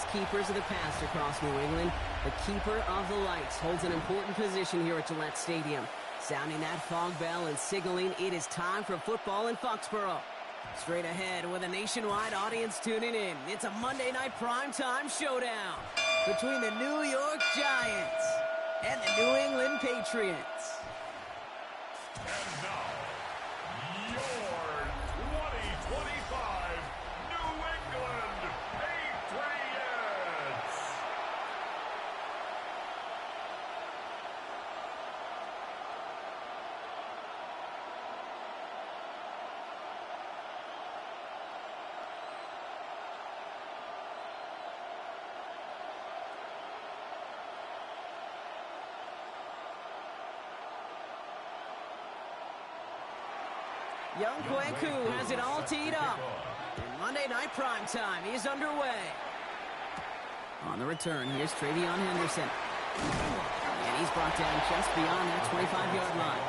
best keepers of the past across New England. The keeper of the lights holds an important position here at Gillette Stadium, sounding that fog bell and signaling it is time for football in Foxborough. Straight ahead with a nationwide audience tuning in, it's a Monday night primetime showdown between the New York Giants and the New England Patriots. And now, your 2025 New England Patriots. Young Kweku has it all teed up. And Monday Night Primetime is underway. On the return, here's Travion Henderson. And he's brought down just beyond that 25-yard line.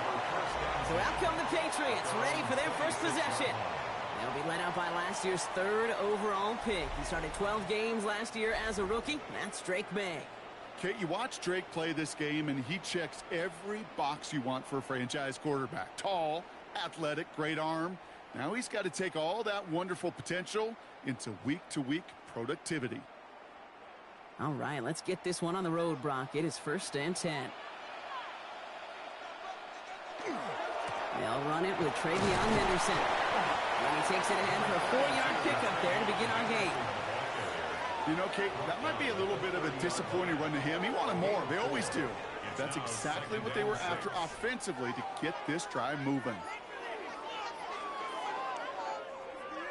So out come the Patriots, ready for their first possession. They'll be led out by last year's third overall pick. He started 12 games last year as a rookie. That's Drake May. Kate, you watch Drake play this game, and he checks every box you want for a franchise quarterback. Tall, athletic, great arm. Now he's got to take all that wonderful potential into week-to-week productivity. All right, let's get this one on the road, Brock. It is 1st and 10. They'll run it with Travion Henderson. And he takes it ahead for a 4-yard pickup there to begin our game. You know, Kate, that might be a little bit of a disappointing run to him. He wanted more. They always do. That's exactly what they were after offensively to get this drive moving.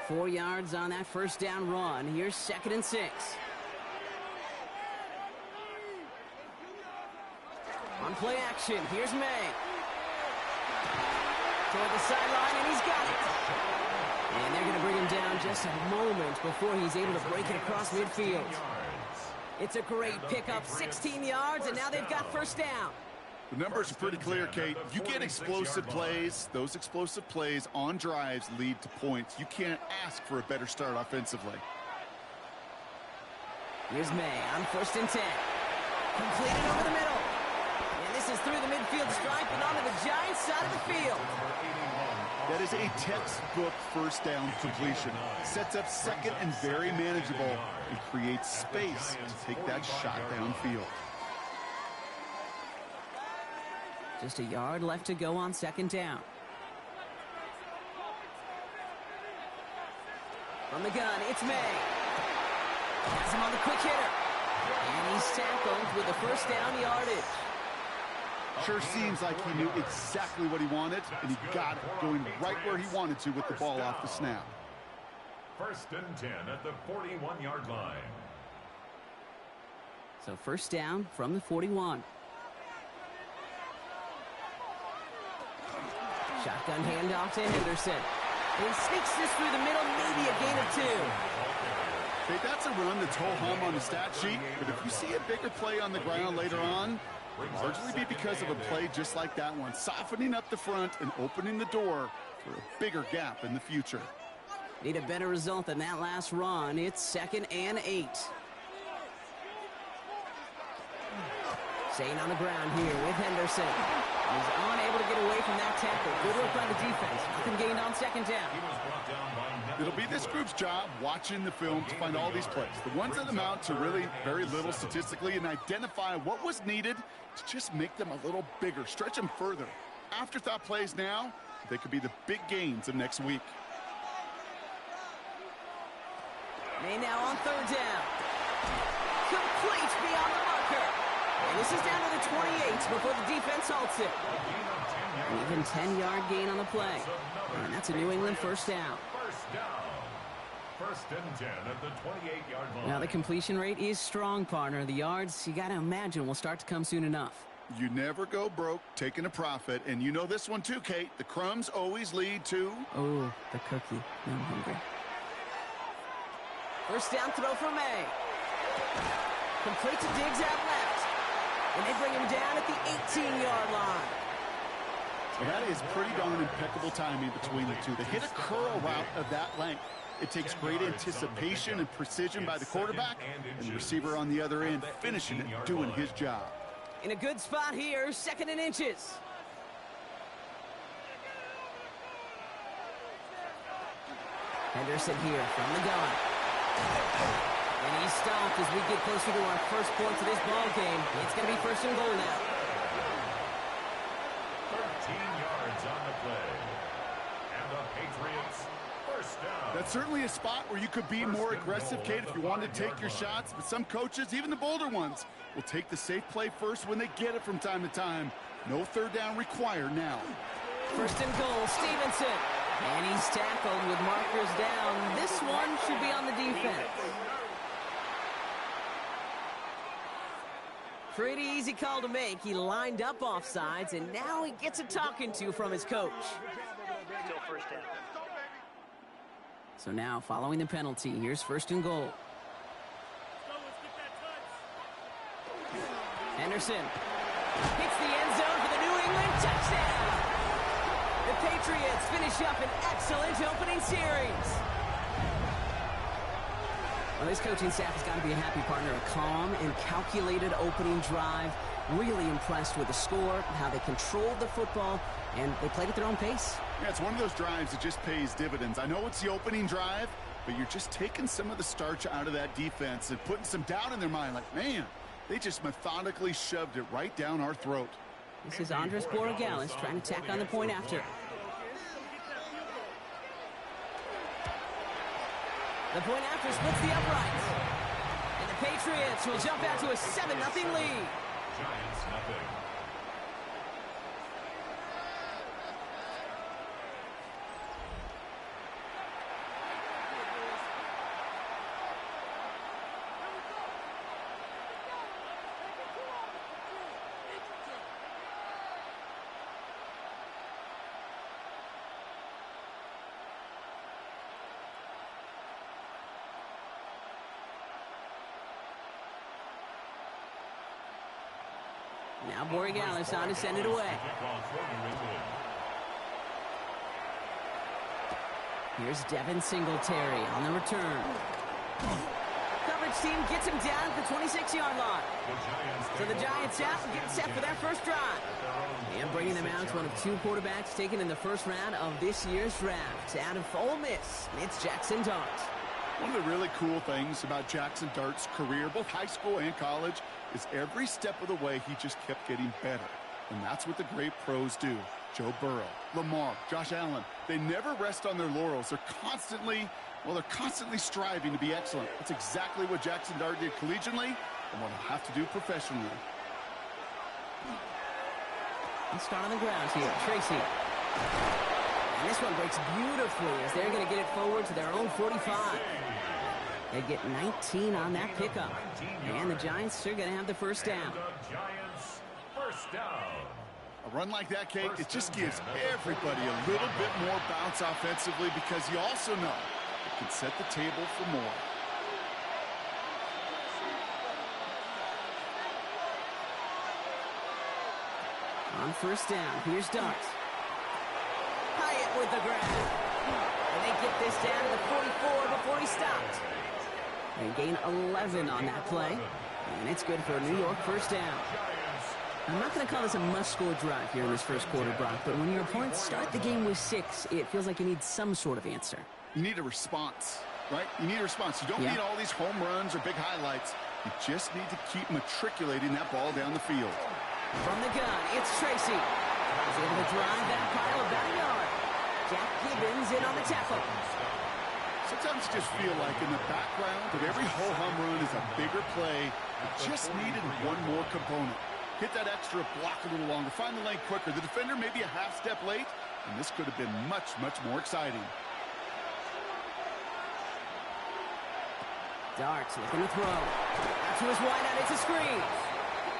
4 yards on that first down run. Here's 2nd and 6. On play action, here's May. Toward the sideline, and he's got it. And they're going to bring him down just a moment before he's able to break it across midfield. It's a great pickup, 16 yards, and now they've got first down. The numbers are pretty clear, Kate. You get explosive plays. Those explosive plays on drives lead to points. You can't ask for a better start offensively. Here's May on 1st and 10. Completed over the middle. And this is through the midfield stripe and onto the Giants side of the field. That is a textbook first down completion. Sets up second and very manageable and creates space to take that shot downfield. Just a yard left to go on 2nd down. From the gun, it's May. Has him on the quick hitter. And he's tackled with the first down yardage. Sure seems like he knew exactly what he wanted, and he got it, going right where he wanted to with the ball off the snap. 1st and 10 at the 41-yard line. So 1st down from the 41. Shotgun handoff to Henderson. And he sneaks this through the middle, maybe a gain of 2. Hey, that's a run that's ho-hum on the stat sheet, but if you see a bigger play on the ground later on, it'll largely be because of a play just like that one, softening up the front and opening the door for a bigger gap in the future. Need a better result than that last run. It's 2nd and 8. Staying on the ground here with Henderson. He's unable to get away from that tackle. Good work by the defense. Nothing gained on 2nd down. It'll be this group's job watching the film to find all these plays. The ones that amount to really very little statistically and identify what was needed to just make them a little bigger, stretch them further. Afterthought plays now, they could be the big gains of next week. May now on 3rd down. Complete beyond the marker. And this is down to the 28 before the defense halts it. An even 10-yard gain on the play. And that's a New England first down. 1st and 10 at the 28-yard line. Now the completion rate is strong, partner. The yards, you got to imagine, will start to come soon enough. You never go broke taking a profit, and you know this one too, Kate. The crumbs always lead to... Oh, the cookie. Now I'm hungry. First down throw for May. Complete to Diggs out left. And they bring him down at the 18-yard line. Well, that is pretty darn impeccable timing between the two. They hit a curl route of that length. It takes great anticipation and precision by the quarterback, and the receiver on the other end finishing it, doing his job. In a good spot here, 2nd and inches. Henderson here from the gun. And he's stopped as we get closer to our first points of this ball game. It's going to be 1st and goal now. 13 yards on the play. And the Patriots, 1st down. That's certainly a spot where you could be more aggressive, Kate, if you wanted to take your shots. But some coaches, even the bolder ones, will take the safe play first when they get it from time to time. No 3rd down required now. 1st and goal, Stevenson. And he's tackled with markers down. This one should be on the defense. Pretty easy call to make. He lined up offsides, and now he gets a talking to from his coach. Still 1st down. So now, following the penalty, here's 1st and goal. Henderson hits the end zone for the New England touchdown. The Patriots finish up an excellent opening series. Well, this coaching staff has got to be a happy partner. A calm and calculated opening drive. Really impressed with the score, how they controlled the football, and they played at their own pace. Yeah, it's one of those drives that just pays dividends. I know it's the opening drive, but you're just taking some of the starch out of that defense and putting some doubt in their mind. Like, man, they just methodically shoved it right down our throat. This is Andres Borregales trying to tack on the point after. The point after splits the uprights. And the Patriots will jump out to a 7-0 lead. Giants, nothing. Now Borregales on to send it away. Here's Devin Singletary on the return. Coverage team gets him down at the 26-yard line. So the Giants out and get set for their first drive. And bringing them out, one of 2 quarterbacks taken in the first round of this year's draft. Out of Ole Miss, it's Jackson Dart. One of the really cool things about Jackson Dart's career, both high school and college, is every step of the way he just kept getting better. And that's what the great pros do. Joe Burrow, Lamar, Josh Allen, they never rest on their laurels. They're constantly striving to be excellent. That's exactly what Jackson Dart did collegiately and what he'll have to do professionally. Let's start on the ground here. Tracy. And this one breaks beautifully as they're going to get it forward to their own 45. They get 19 on that pickup. And the Giants are going to have the first down. The Giants, 1st down. A run like that, Kate, it just gives everybody a little bit more bounce offensively because you also know it can set the table for more. On 1st down, here's Dart. Hyatt with the grab. And they get this down to the 44 before he stopped. They gain 11 on that play. And it's good for a New York 1st down. I'm not going to call this a must-score drive here in this first quarter, Brock, but when your opponents start the game with 6, it feels like you need some sort of answer. You need a response, right? You need a response. You don't need all these home runs or big highlights. You just need to keep matriculating that ball down the field. From the gun, it's Tracy. He's able to drive that pile about a yard. Jack Gibbons in on the tackle. Sometimes you just feel like in the background of every ho-hum run is a bigger play. It just needed one more component. Hit that extra block a little longer. Find the lane quicker. The defender may be a half step late, and this could have been much, much more exciting. Darts looking to throw. Out to his wideout. It's a screen.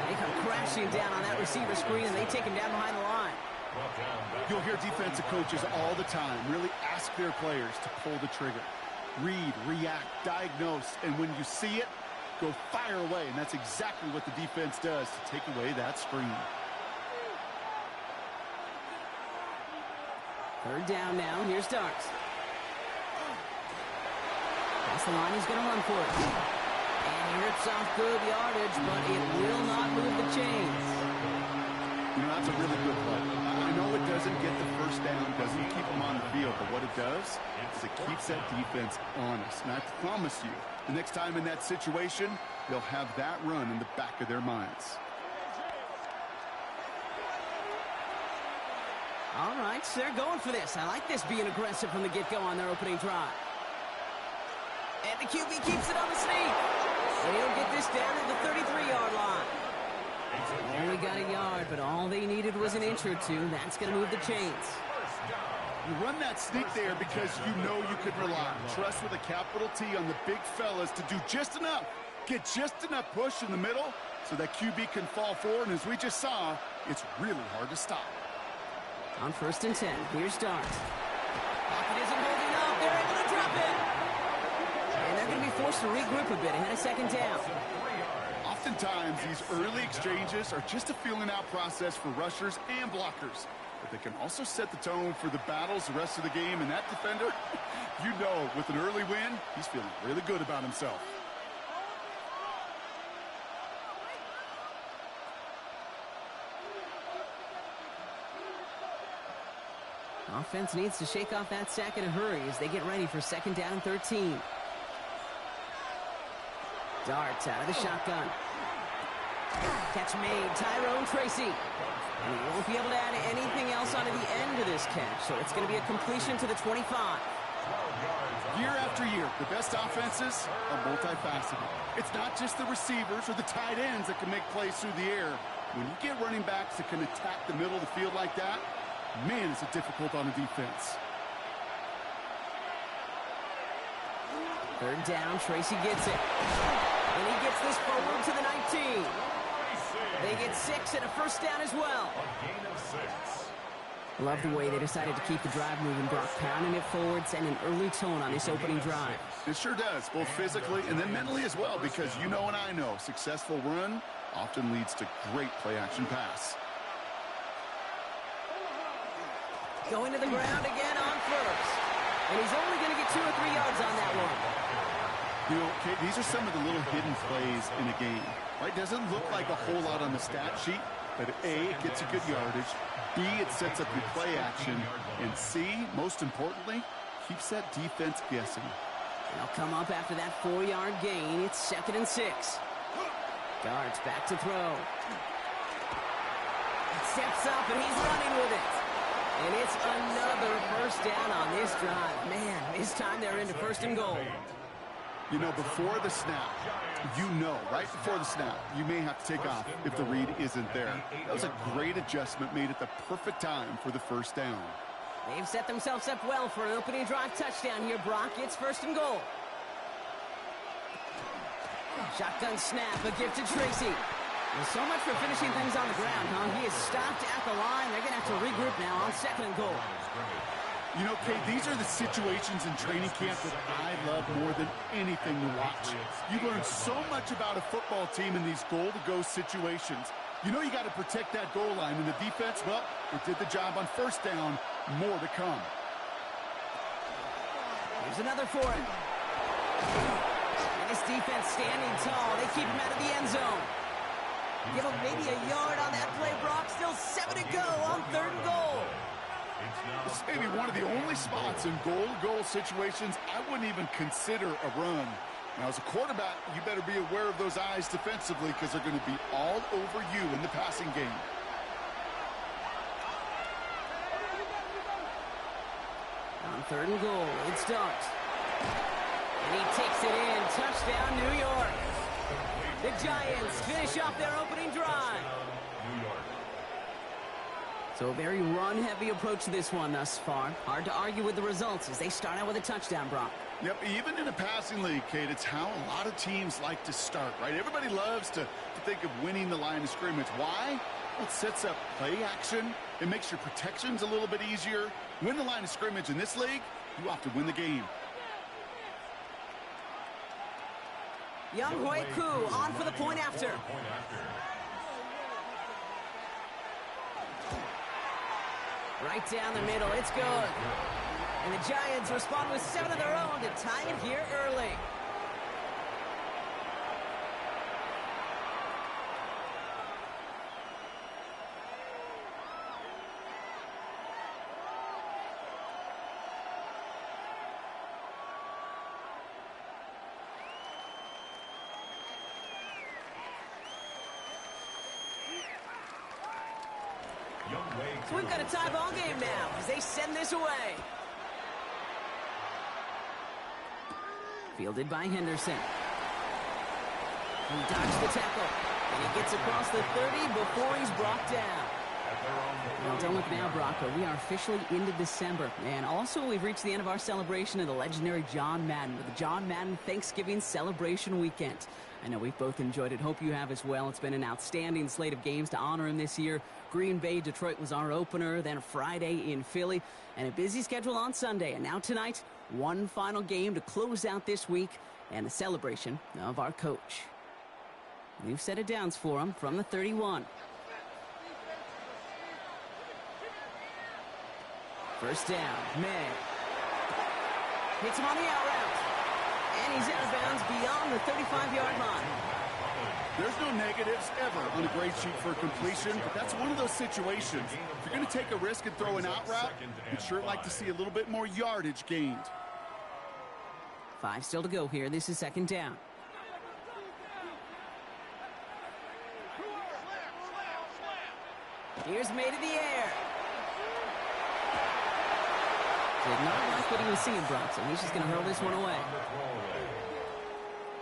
They come crashing down on that receiver screen, and they take him down behind the line. You'll hear defensive coaches all the time really ask their players to pull the trigger. Read, react, diagnose, and when you see it, go fire away. And that's exactly what the defense does to take away that screen. Third down now. Here's Starks. That's the line. He's going to run for it. And he rips off good yardage, but it will not move the chains. You know, that's a really good play. I know it doesn't get the first down, doesn't keep them on the field, but what it does is it keeps that defense honest. And I promise you, the next time in that situation, they'll have that run in the back of their minds. All right, so they're going for this. I like this being aggressive from the get-go on their opening drive. And the QB keeps it on the sneak. And he'll get this down to the 33-yard line. Only got a yard, but all they needed was an inch or two. That's going to move the chains. You run that sneak there because you know you can rely. Trust with a capital T on the big fellas to do just enough. Get just enough push in the middle so that QB can fall forward. And as we just saw, it's really hard to stop. On 1st and 10, here's Starks. Pocket isn't holding up. They're able to drop it. And they're going to be forced to regroup a bit ahead of 2nd down. Oftentimes, these early exchanges are just a feeling-out process for rushers and blockers. But they can also set the tone for the battles the rest of the game. And that defender, you know, with an early win, he's feeling really good about himself. Offense needs to shake off that sack in a hurry as they get ready for 2nd down and 13. Darts out of the shotgun. Catch made, Tyrone Tracy. And he won't be able to add anything else onto the end of this catch, so it's going to be a completion to the 25. Year after year, the best offenses are multifaceted. It's not just the receivers or the tight ends that can make plays through the air. When you get running backs that can attack the middle of the field like that, man, is it difficult on the defense. 3rd down, Tracy gets it. And he gets this forward to the 19. They get 6 and a 1st down as well. A gain of 6. Love the way they decided to keep the drive moving, Brock. Pounding it forward, sending an early tone on this opening drive. It sure does, both physically and then mentally as well, because you know and I know, successful run often leads to great play-action pass. Going to the ground again on 1st. And he's only going to get 2 or 3 yards on that one. You know, Kate, these are some of the little hidden plays in a game, right? Doesn't look like a whole lot on the stat sheet, but A, it gets you good yardage, B, it sets up your play action, and C, most importantly, keeps that defense guessing. They'll come up after that 4-yard gain. It's 2nd and 6. Darts back to throw. Steps up, and he's running with it. And it's another 1st down on this drive. Man, this time they're into 1st and goal. You know, before the snap, you know, right before the snap, you may have to take off if the read isn't there. That was a great adjustment made at the perfect time for the 1st down. They've set themselves up well for an opening drive touchdown here, Brock. It's 1st and goal. Shotgun snap, a gift to Tracy. Well, so much for finishing things on the ground, huh? He is stopped at the line. They're going to have to regroup now on 2nd and goal. You know, Kate, these are the situations in training camp that I love more than anything to watch. You learn so much about a football team in these goal-to-go situations. You know you got to protect that goal line, and the defense, well, it did the job on 1st down. More to come. Here's another for it. And this defense standing tall. They keep him out of the end zone. Give him maybe a yard on that play, Brock. Still 7 to go on 3rd and goal. This may be one of the only spots in goal-to-goal situations I wouldn't even consider a run. Now, as a quarterback, you better be aware of those eyes defensively because they're going to be all over you in the passing game. On 3rd and goal, it's Darts. And he takes it in. Touchdown, New York. The Giants finish off their opening drive. So a very run-heavy approach to this one thus far. Hard to argue with the results as they start out with a touchdown, Brock. Yep, even in a passing league, Kate, it's how a lot of teams like to start, right? Everybody loves to think of winning the line of scrimmage. Why? Well, it sets up play action. It makes your protections a little bit easier. Win the line of scrimmage in this league, you have to win the game. Young Hui Koo on for the point after. Right down the middle. It's good. And the Giants respond with 7 of their own to tie it here early. So we've got a tie ball game now as they send this away. Fielded by Henderson. He dodged the tackle, and he gets across the 30 before he's brought down. Well, don't look now, Bronco. We are officially into December. And also, we've reached the end of our celebration of the legendary John Madden with the John Madden Thanksgiving Celebration Weekend. I know we've both enjoyed it. Hope you have as well. It's been an outstanding slate of games to honor him this year. Green Bay, Detroit was our opener, then Friday in Philly, and a busy schedule on Sunday. And now tonight, one final game to close out this week and a celebration of our coach. We've set it downs for him from the 31. First down, May. Hits him on the out route. And he's out of bounds beyond the 35-yard line. There's no negatives ever on a grade sheet for a completion, but that's one of those situations. If you're going to take a risk and throw an out route, you'd sure like to see a little bit more yardage gained. 5 still to go here. This is second down. Here's May to the air. Did not like what he was seeing, Bronson. He's just going to hurl this one away.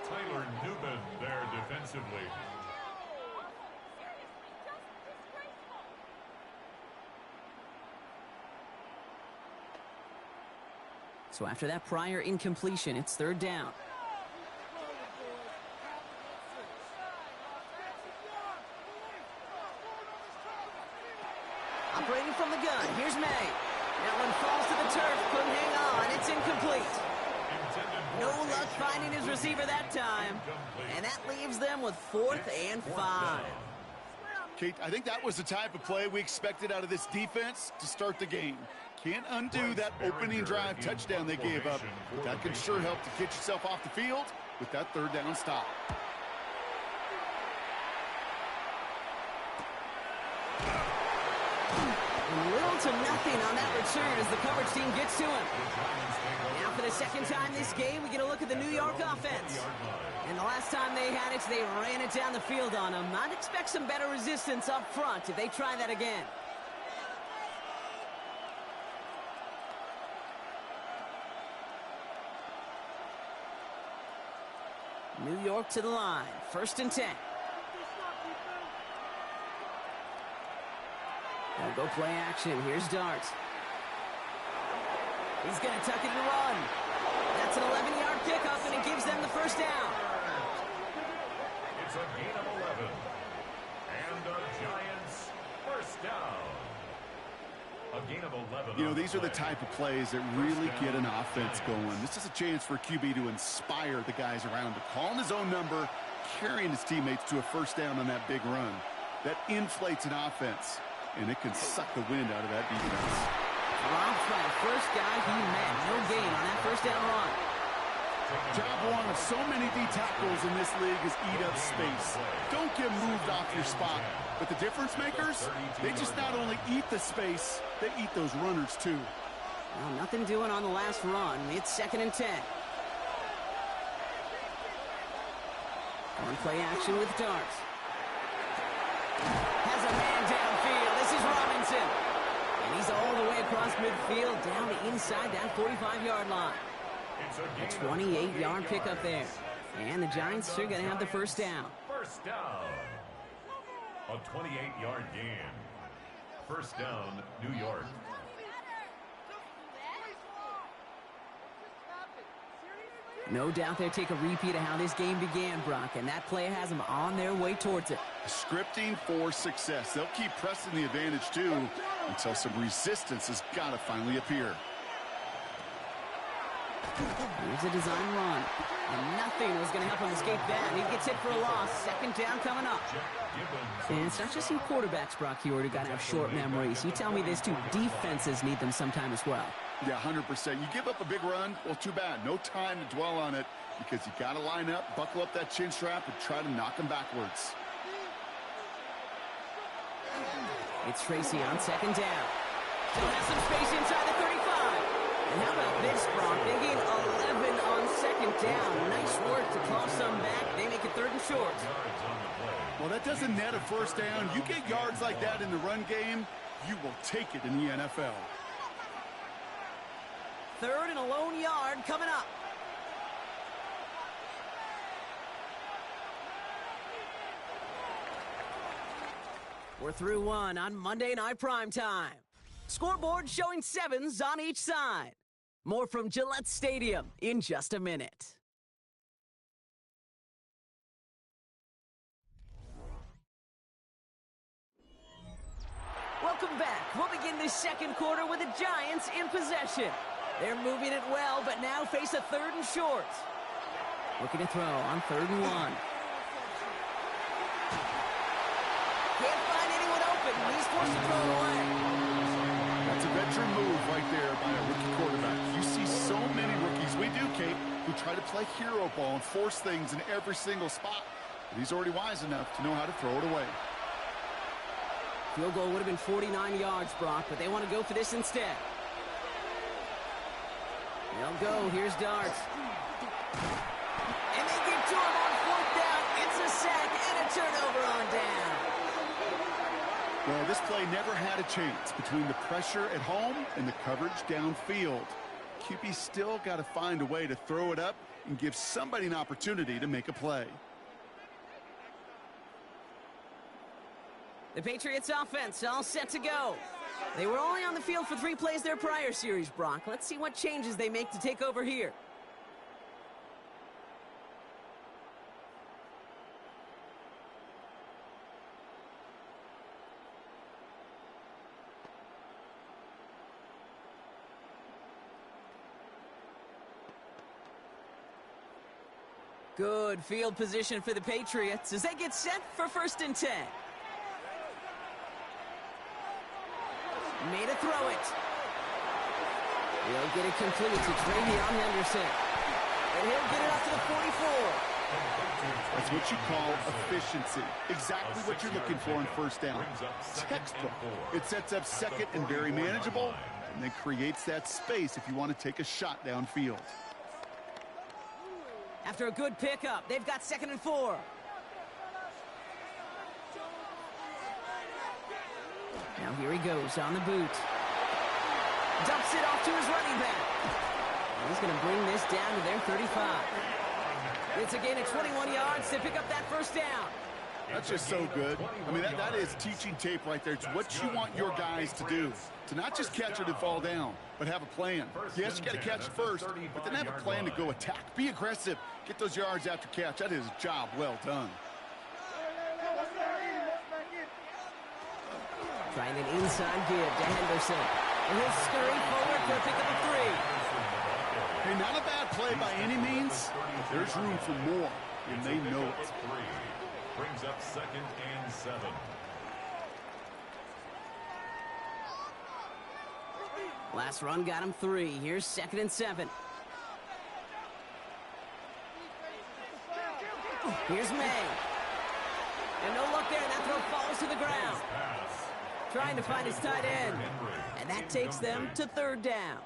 Tyler Newman there defensively. So after that prior incompletion, it's third down. Operating from the gun, here's May. That one falls to the turf, couldn't hang on, it's incomplete. No luck finding his receiver that time. And that leaves them with 4th and 5. Kate, I think that was the type of play we expected out of this defense to start the game. Can't undo that opening drive touchdown they gave up, but that can sure help to get yourself off the field with that third down stop. Little to nothing on that return as the coverage team gets to him. Now for the second time this game, we get a look at the New York offense. And the last time they had it, they ran it down the field on him. I'd expect some better resistance up front if they try that again. New York to the line. 1st and 10. They'll go play action. Here's Dart. He's going to tuck it and run. That's an 11-yard pickup, and it gives them the first down. It's a gain of 11. And the Giants first down. A gain of 11. You know, these are the type of plays that really get an offense going. This is a chance for QB to inspire the guys around him, calling his own number, carrying his teammates to a first down on that big run. That inflates an offense, and it can suck the wind out of that defense. Robbed by the first guy he met. No gain on that first down run. Job one of so many D tackles in this league is eat up space. Don't get moved off your spot. But the difference makers, they just not only eat the space, they eat those runners too. Well, nothing doing on the last run. It's 2nd and 10. On play action with Dart. Has a man downfield. This is Robinson. And he's all the way across midfield down to inside that 45-yard line. A 28-yard pickup there. And the Giants are going to have the first down. First down. A 28-yard gain. First down, New York. No doubt they'll take a repeat of how this game began, Brock, and that play has them on their way towards it. Scripting for success. They'll keep pressing the advantage, too, until some resistance has got to finally appear. Here's a design run. And nothing was going to help him escape that. He gets hit for a loss. Second down coming up. And it's not just you quarterbacks, Brock Huard, who got to have short memories. You tell me these two defenses need them sometime as well. Yeah, 100%. You give up a big run, well, too bad. No time to dwell on it because you got to line up, buckle up that chin strap, and try to knock them backwards. It's Tracy on second down. Still has some space inside the 35. And how about this, Brock? They gain 11 on second down. Nice work to claw some back. They make it third and short. Well, that doesn't net a first down. You get yards like that in the run game, you will take it in the NFL. Third and a lone yard coming up. We're through one on Monday Night Primetime. Scoreboard showing 7s on each side. More from Gillette Stadium in just a minute. Welcome back. We'll begin this second quarter with the Giants in possession. They're moving it well, but now face a third and short. Looking to throw on 3rd and 1. Can't find anyone open. He's forced to throw away. That's a veteran move right there by a rookie quarterback. You see so many rookies, we do, Kate, who try to play hero ball and force things in every single spot. But he's already wise enough to know how to throw it away. Field goal would have been 49 yards, Brock, but they want to go for this instead. They'll go. Here's Darts. And they get to him on 4th down. It's a sack and a turnover on down. Well, this play never had a chance between the pressure at home and the coverage downfield. QB still got to find a way to throw it up and give somebody an opportunity to make a play. The Patriots offense all set to go. They were only on the field for 3 plays their prior series, Brock. Let's see what changes they make to take over here. Good field position for the Patriots as they get set for 1st and 10. Made a throw it. He'll get it complete to Travion Henderson. And he'll get it up to the 44. That's what you call efficiency. Exactly what you're looking for on 1st down. Textbook. It sets up 2nd and very manageable, and then creates that space if you want to take a shot downfield. After a good pickup, they've got 2nd and 4. Now here he goes on the boot. Dumps it off to his running back. And he's going to bring this down to their 35. It's a gain of 21 yards to pick up that 1st down. That's just so good. I mean, that is teaching tape right there. It's what you want your guys to do. To not just catch it and fall down, but have a plan. Yes, you got to catch it first, but then have a plan to go attack. Be aggressive. Get those yards after catch. That is a job well done. Trying an inside give to Henderson. And he'll scurry forward for a pick up of 3. Hey, not a bad play by any means, but there's room for more, and they know it. Brings up 2nd and 7. Last run got him 3. Here's 2nd and 7. Here's May. And no luck there, and that throw falls to the ground. Trying to find his tight end. And that takes them to 3rd down.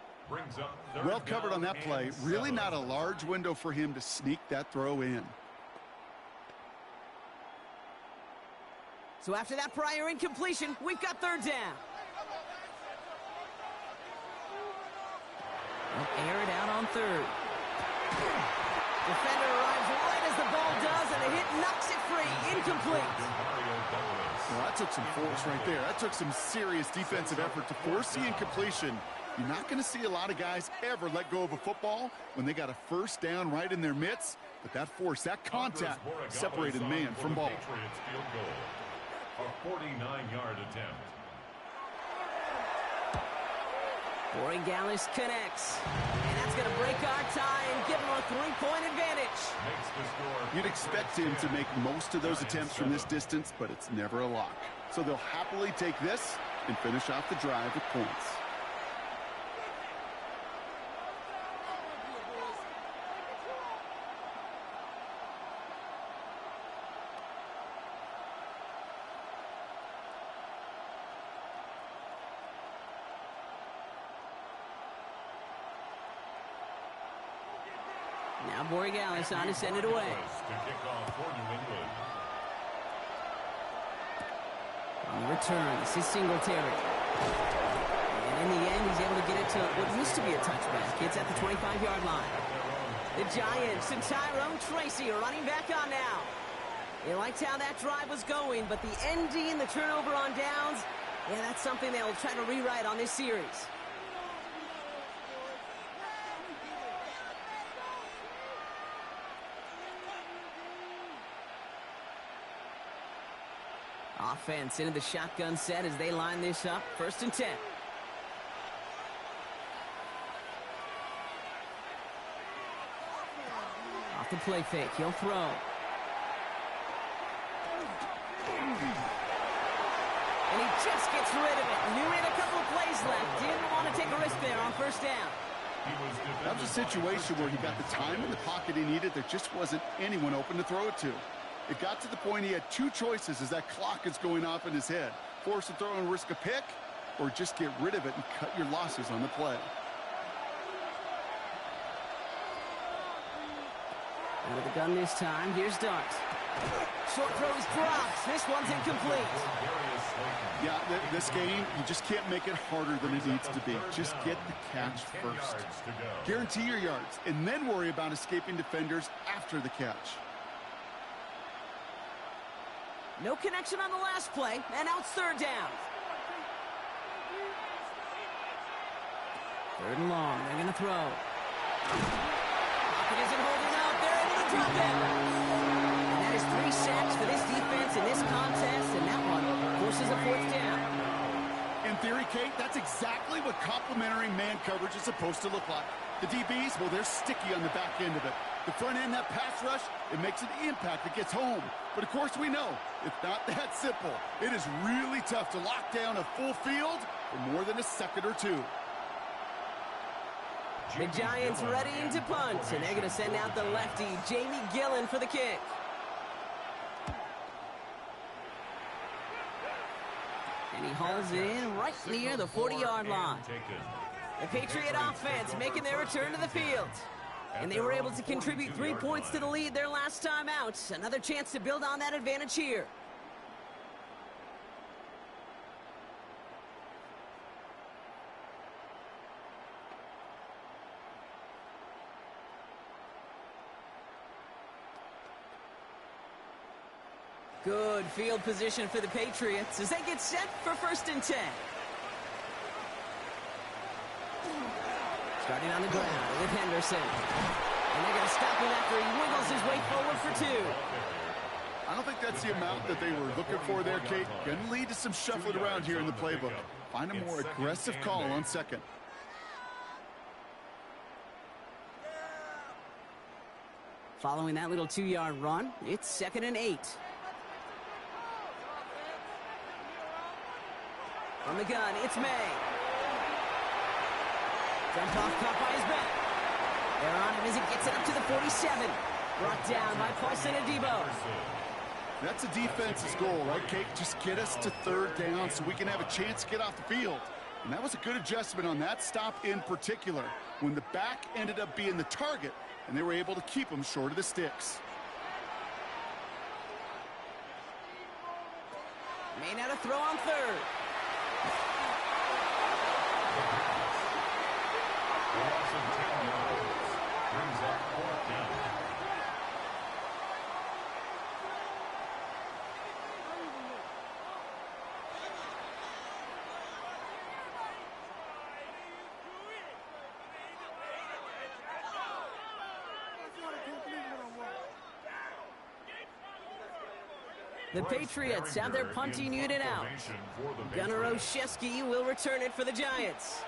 Well covered on that play. Really not a large window for him to sneak that throw in. So after that prior incompletion, we've got 3rd down. They'll air it out on 3rd. Defender arrives right as the ball does, and the hit knocks it free. Incomplete. Well, that took some force right there. That took some serious defensive effort to force the incompletion. You're not going to see a lot of guys ever let go of a football when they got a 1st down right in their midst. But that force, that contact, separated man from ball. A 49-yard attempt. Corey Gallis connects. And that's He's going to break our tie and give him a 3-point advantage. You'd expect him to make most of those attempts from this distance, but it's never a lock. So they'll happily take this and finish off the drive with points. Now Borregales on to send it away. On the return, this is Singletary. And in the end, he's able to get it to what used to be a touchback. It's at the 25-yard line. The Giants and Tyrone Tracy are running back on now. They liked how that drive was going, but the ND and the turnover on downs, yeah, that's something they'll try to rewrite on this series. Offense into the shotgun set as they line this up. 1st and 10. Off the play fake, he'll throw. And he just gets rid of it. Knew he had a couple of plays left. Didn't want to take a risk there on 1st down. That was a situation where he got the time in the pocket he needed. There just wasn't anyone open to throw it to. It got to the point he had 2 choices as that clock is going off in his head. Force a throw and risk a pick, or just get rid of it and cut your losses on the play. Out of the gun this time. Here's Dart. Short throws drops. This one's incomplete. Yeah, this game, you just can't make it harder than it needs to be. Just get the catch first. Guarantee your yards, and then worry about escaping defenders after the catch. No connection on the last play, and now it's 3rd down. 3rd and long, they're going to throw. Pocket isn't holding up, they're able to drop it. And that is 3 sacks for this defense in this contest, and that one forces a 4th down. In theory, Kate, that's exactly what complementary man coverage is supposed to look like. The DBs, well, they're sticky on the back end of it. The front end, that pass rush, it makes an impact that gets home. But, of course, we know it's not that simple. It is really tough to lock down a full field for more than a second or 2. The Giants readying to punt, and they're going to send out the lefty, Jamie Gillen, for the kick. And he hauls it in right near the 40-yard line. The Patriot offense making their return to the field. And they were able to contribute 3 points to the lead their last time out. Another chance to build on that advantage here. Good field position for the Patriots as they get set for 1st and 10. Starting on the ground with Henderson. And they're going to stop him after he wiggles his way forward for 2. I don't think that's the amount that they were looking for there, Kate. Going to lead to some shuffling around here in the playbook. Find a more aggressive call on 2nd. Following that little 2-yard run, it's 2nd and 8. From the gun, it's May. Jump off, caught by his back. They're on him as he gets it up to the 47. Brought down by Paulson and Debo. That's a defense's goal, right, Kate? Just get us to 3rd down so we can have a chance to get off the field. And that was a good adjustment on that stop in particular, when the back ended up being the target, and they were able to keep him short of the sticks. May not a throw on 3rd. Brings up 4th down. The Patriots have their punting unit out. Gunnar Olszewski will return it for the Giants.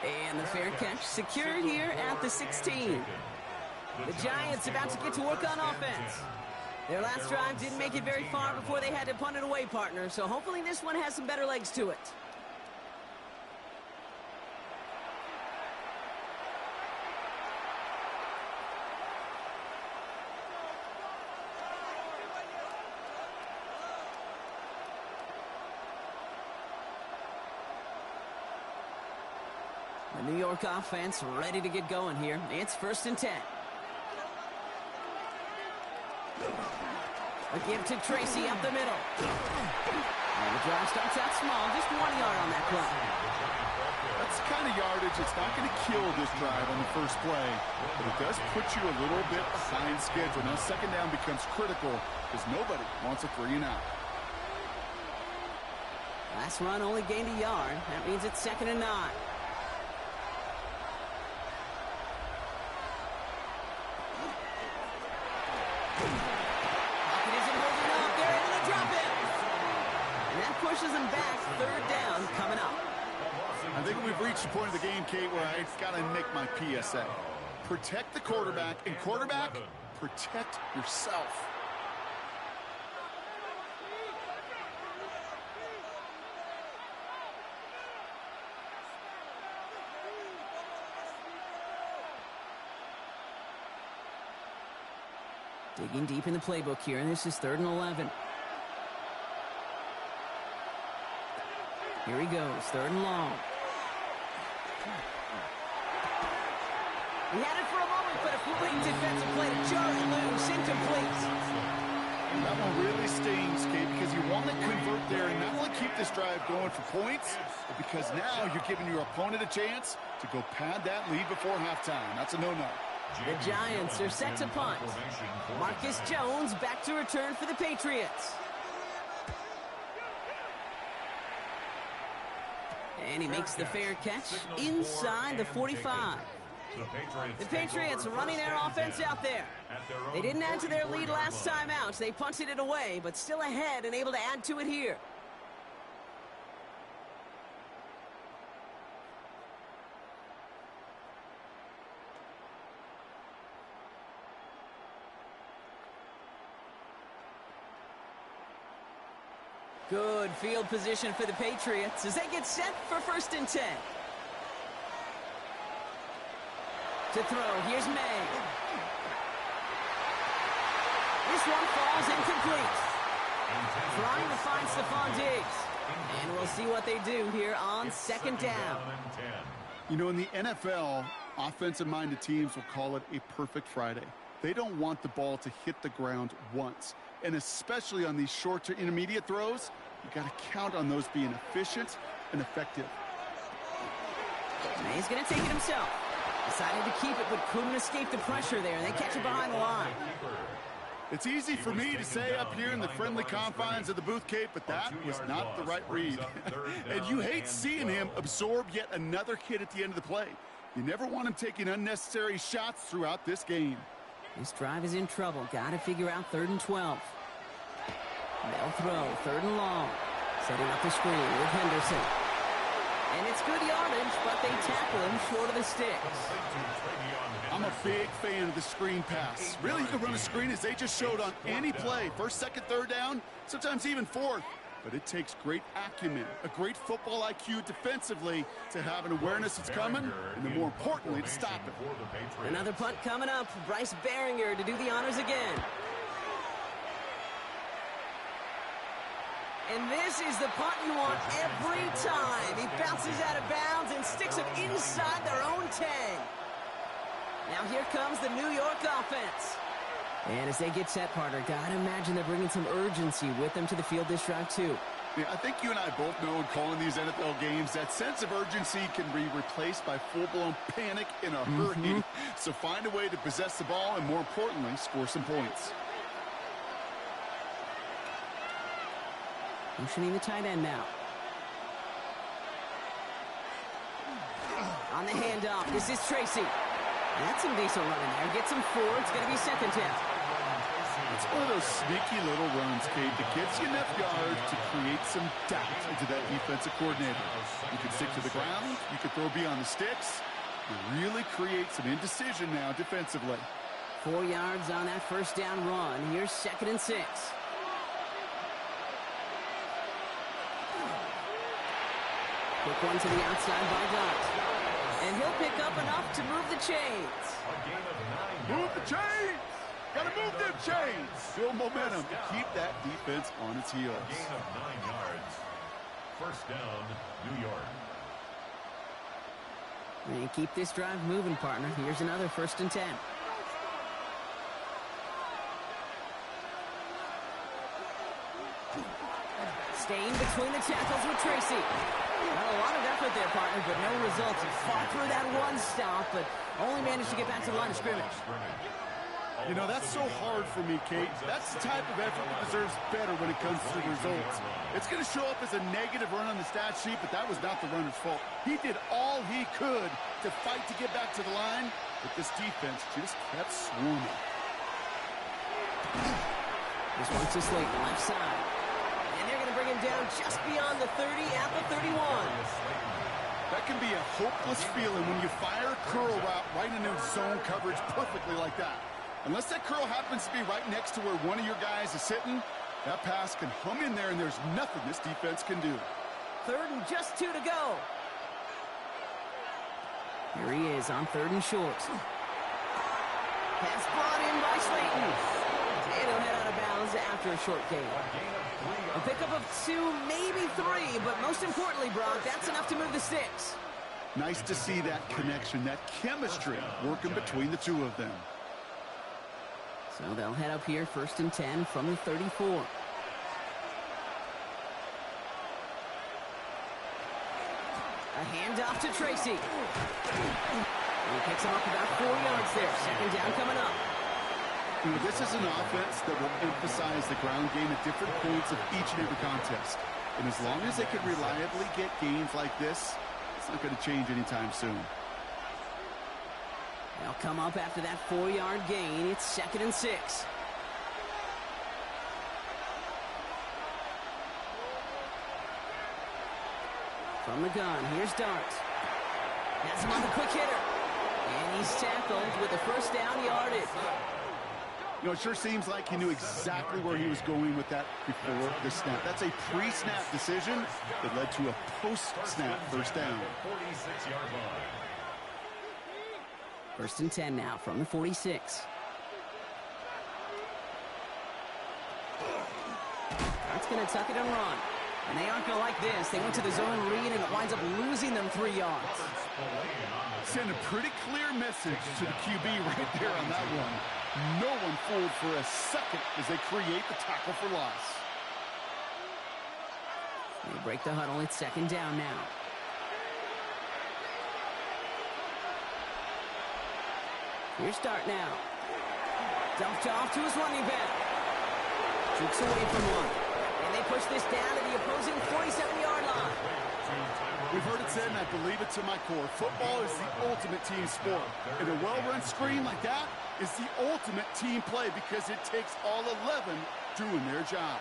And the fair catch secured here at the 16. The Giants about to get to work on offense. Their last drive didn't make it very far before they had to punt it away, partner. So hopefully this one has some better legs to it. The New York offense ready to get going here. It's 1st and 10. A give to Tracy up the middle. And the drive starts out small, just 1 yard on that play. That's the kind of yardage that's not going to kill this drive on the first play, but it does put you a little bit behind schedule. Now 2nd down becomes critical because nobody wants a 3 and out. Last run only gained a yard. That means it's 2nd and 9. Pushes him back. 3rd down coming up. I think we've reached the point of the game, Kate, where I've got to make my PSA. Protect the quarterback, and quarterback, protect yourself. Digging deep in the playbook here, and this is 3rd and 11. Here he goes, 3rd and long. He had it for a moment, but a great defensive play to jar it loose, incomplete. That one really stings, Kate, because you want to convert there and not only keep this drive going for points, but because now you're giving your opponent a chance to go pad that lead before halftime. That's a no-no. The Giants are set to punt. Marcus Jones back to return for the Patriots. And he makes the fair catch inside the 45. The Patriots running their offense out there. They didn't add to their lead last time out. They punted it away, but still ahead and able to add to it here. Good field position for the Patriots as they get set for 1st and 10. To throw, here's May. This one falls incomplete. Trying to find Stephon Diggs. And we'll see what they do here on 2nd down. You know, in the NFL, offensive-minded teams will call it a perfect Friday. They don't want the ball to hit the ground once. And especially on these short to intermediate throws, you got to count on those being efficient and effective. May's going to take it himself. Decided to keep it, but couldn't escape the pressure there. And they catch it behind the line. It's easy for me to say up here in the friendly confines of the booth, Kate, but that was not the right read. And you hate seeing him absorb yet another hit at the end of the play. You never want him taking unnecessary shots throughout this game. This drive is in trouble. Got to figure out 3rd and 12. They'll throw 3rd and long. Setting up the screen with Henderson. And it's good yardage, but they tackle him short of the sticks. I'm a big fan of the screen pass. Really, you can run a screen as they just showed on any play. 1st, 2nd, 3rd down, sometimes even 4th. But it takes great acumen, a great football IQ defensively to have an awareness it's coming, and then more importantly, to stop it. Another punt coming up. Bryce Behringer to do the honors again. And this is the punt you want every time. He bounces out of bounds and sticks him inside their own 10. Now here comes the New York offense. And as they get set, partner, gotta imagine they're bringing some urgency with them to the field this drive, too. Yeah, I think you and I both know in calling these NFL games that sense of urgency can be replaced by full-blown panic in a hurry. So find a way to possess the ball and, more importantly, score some points. Motioning the tight end now. On the handoff, this is Tracy. And that's some decent running there. Gets him 4. It's going to be 2nd down. It's one of those sneaky little runs, Kate, that gets you enough yards to create some doubt into that defensive coordinator. You can stick to the ground. You can throw beyond the sticks. You really create some indecision now defensively. 4 yards on that first down run. Here's 2nd and 6. Quick one to the outside by Dart. And he'll pick up enough to move the chains. Move the chains! Gotta move them chains! Build momentum to keep that defense on its heels. A gain of 9 yards. First down, New York. And keep this drive moving, partner. Here's another 1st and 10. Staying between the tackles with Tracy. Not a lot of effort there, partner, but no results. He fought through that one stop, but only managed to get back to the line of scrimmage. You know, that's so hard for me, Kate. That's the type of effort that deserves better when it comes to results. It's going to show up as a negative run on the stat sheet, but that was not the runner's fault. He did all he could to fight to get back to the line, but this defense just kept swarming. This one's to Slayton, left side. And they're going to bring him down just beyond the 30 at the 31. That can be a hopeless feeling when you fire a curl route right into zone coverage perfectly like that. Unless that curl happens to be right next to where one of your guys is sitting, that pass can hum in there and there's nothing this defense can do. 3rd and just 2 to go. Here he is on 3rd and short. Pass brought in by Slayton. And he'll head out of bounds after a short gain. A pickup of 2, maybe 3, but most importantly, Brock, that's enough to move the sticks. Nice to see that connection, that chemistry working between the two of them. So they'll head up here, 1st and 10 from the 34. A handoff to Tracy. And he picks him up about 4 yards there. 2nd down coming up. You know, this is an offense that will emphasize the ground game at different points of each and every contest. And as long as they can reliably get gains like this, it's not going to change anytime soon. They'll come up after that 4-yard gain. It's 2nd and 6. From the gun, here's Dart. Has him on the quick hitter. And he's tackled with the 1st down yardage. You know, it sure seems like he knew exactly where he was going with that before the snap. That's a pre-snap decision that led to a post-snap 1st down. 46-yard line. 1st and 10 now from the 46. That's going to tuck it and run. And they aren't going to like this. They went to the zone read, and it winds up losing them 3 yards. Send a pretty clear message to the QB right there on that one. No one fooled for a second as they create the tackle for loss. They break the huddle. It's 2nd down now. Here's Dart now. Dumped off to his running back. Jukes away from one. And they push this down to the opposing 47-yard line. We've heard it said, and I believe it to my core, football is the ultimate team sport. And a well-run screen like that is the ultimate team play because it takes all 11 doing their job.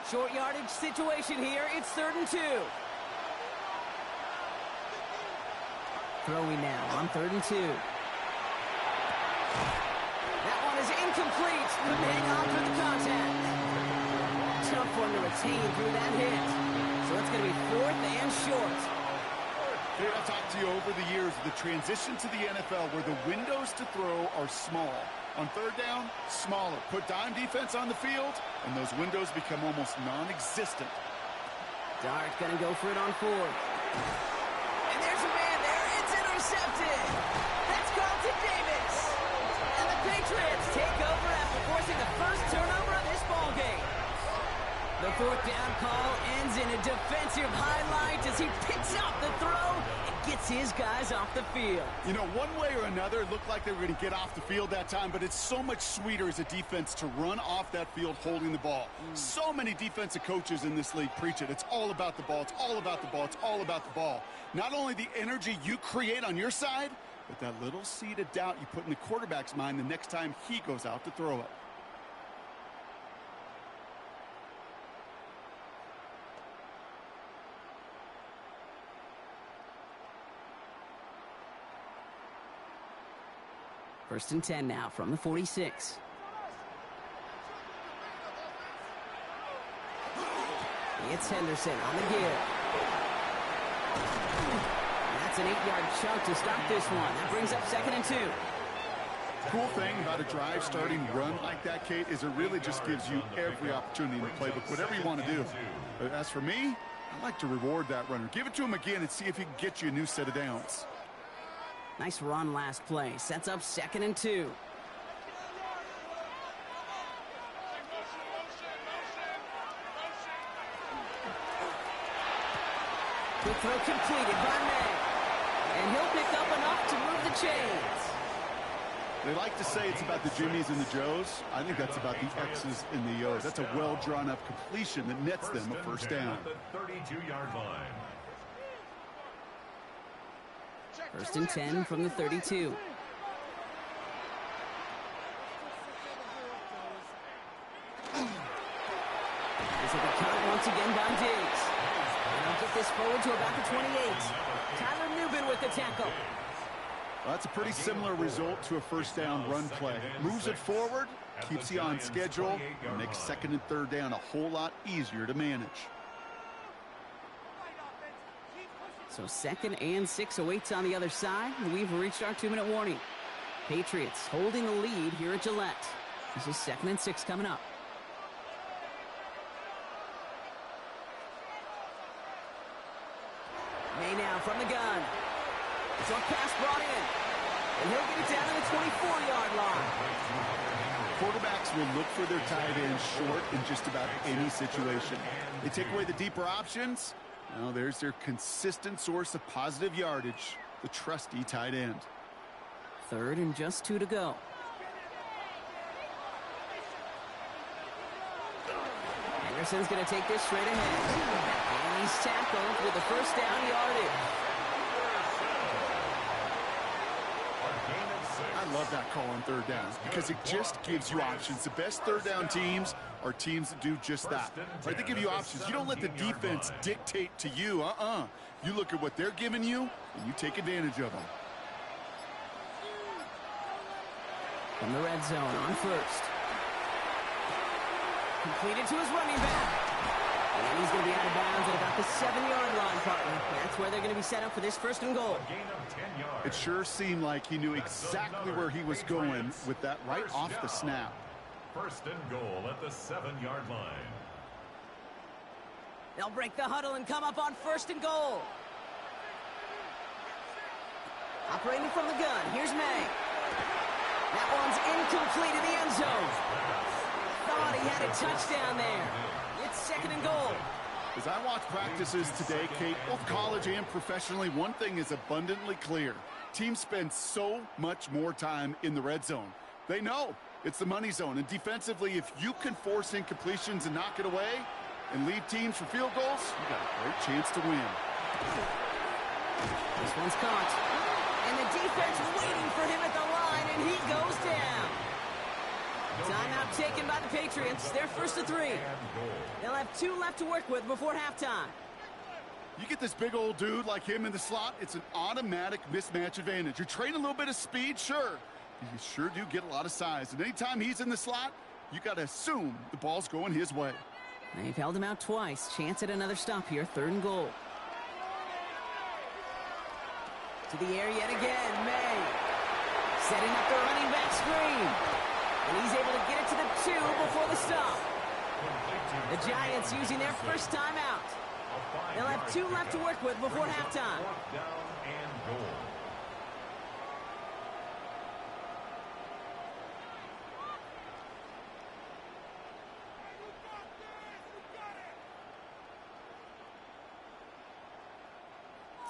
Short yardage situation here. It's 3rd and 2. Throwing now on 3rd and 2. That one is incomplete. Couldn't hang on through the contact. Tough one to retain through that hit. So it's going to be 4th and short. Hey, I've talked to you over the years of the transition to the NFL where the windows to throw are small. On 3rd down, smaller. Put dime defense on the field, and those windows become almost non-existent. Dart going to go for it on 4th. And there's a man there. It's intercepted. That's Carlton Davis. And the Patriots take over after forcing the first turnover of this ballgame. The 4th down call ends in a defensive highlight as he picks up the throw and gets his guys off the field. You know, one way or another, it looked like they were going to get off the field that time, but it's so much sweeter as a defense to run off that field holding the ball. So many defensive coaches in this league preach it. It's all about the ball. It's all about the ball. It's all about the ball. Not only the energy you create on your side, But that little seed of doubt you put in the quarterback's mind the next time he goes out to throw it. First and 10 now from the 46. It's Henderson on the give. That's an 8-yard chunk to stop this one. That brings up 2nd and 2. Cool thing about a drive starting run like that, Kate, is it really just gives you every opportunity in the playbook, whatever you want to do. But as for me, I like to reward that runner. Give it to him again and see if he can get you a new set of downs. Nice run last play. Sets up 2nd and 2. Quick throw completed by May. And he'll pick up enough to move the chains. They like to say it's about the Jimmies and the Joes. I think that's about the X's and the O's. That's a well-drawn-up completion that nets them a first down. 32-yard line. First and 10 from the 32. This will be caught once again by Diggs. And I'll get this forward to about the 28. Tyler Newbin with the tackle. Well, that's a pretty similar result to a first down run play. Moves it forward, keeps you on schedule, and makes 2nd and 3rd down a whole lot easier to manage. So 2nd and 6 awaits on the other side. We've reached our 2-minute warning. Patriots holding the lead here at Gillette. This is 2nd and 6 coming up. May now from the gun. Short pass brought in. And he'll get it down to the 24-yard line. Quarterbacks will look for their tight end short in just about any situation. They take away the deeper options. Well, there's their consistent source of positive yardage, the trusty tight end. 3rd and just 2 to go. Anderson's going to take this straight ahead. And he's tackled with the first down yardage. I love that call on 3rd down because it just gives you options. The best 3rd down teams are teams that do just that. Right? They give you options. You don't let the defense dictate to you. You look at what they're giving you, and you take advantage of them. From the red zone on 1st. Completed to his running back. And he's going to be out of bounds at about the 7-yard line, partner. That's where they're going to be set up for this 1st and goal. It sure seemed like he knew exactly where he was going with that right off the snap. 1st and goal at the 7-yard line. They'll break the huddle and come up on 1st and goal. Operating from the gun, here's May. That one's incomplete in the end zone. Thought he had a touchdown there. It's 2nd and goal. As I watch practices today, Kate, both college and professionally, one thing is abundantly clear. Teams spend so much more time in the red zone. They know it's the money zone. And defensively, if you can force incompletions and knock it away and lead teams for field goals, you got a great chance to win. This one's caught. And the defense waiting for him at the line, and he goes down. Timeout taken by the Patriots. They're 1st and 3. They'll have 2 left to work with before halftime. You get this big old dude like him in the slot, it's an automatic mismatch advantage. You're trading a little bit of speed, sure. You sure do get a lot of size. And anytime he's in the slot, you got to assume the ball's going his way. They've held him out twice. Chance at another stop here. 3rd and goal. To the air yet again. May. Setting up the running back screen. And he's able to get it to the 2 before the stop. The Giants using their first timeout. They'll have 2 left to work with before halftime.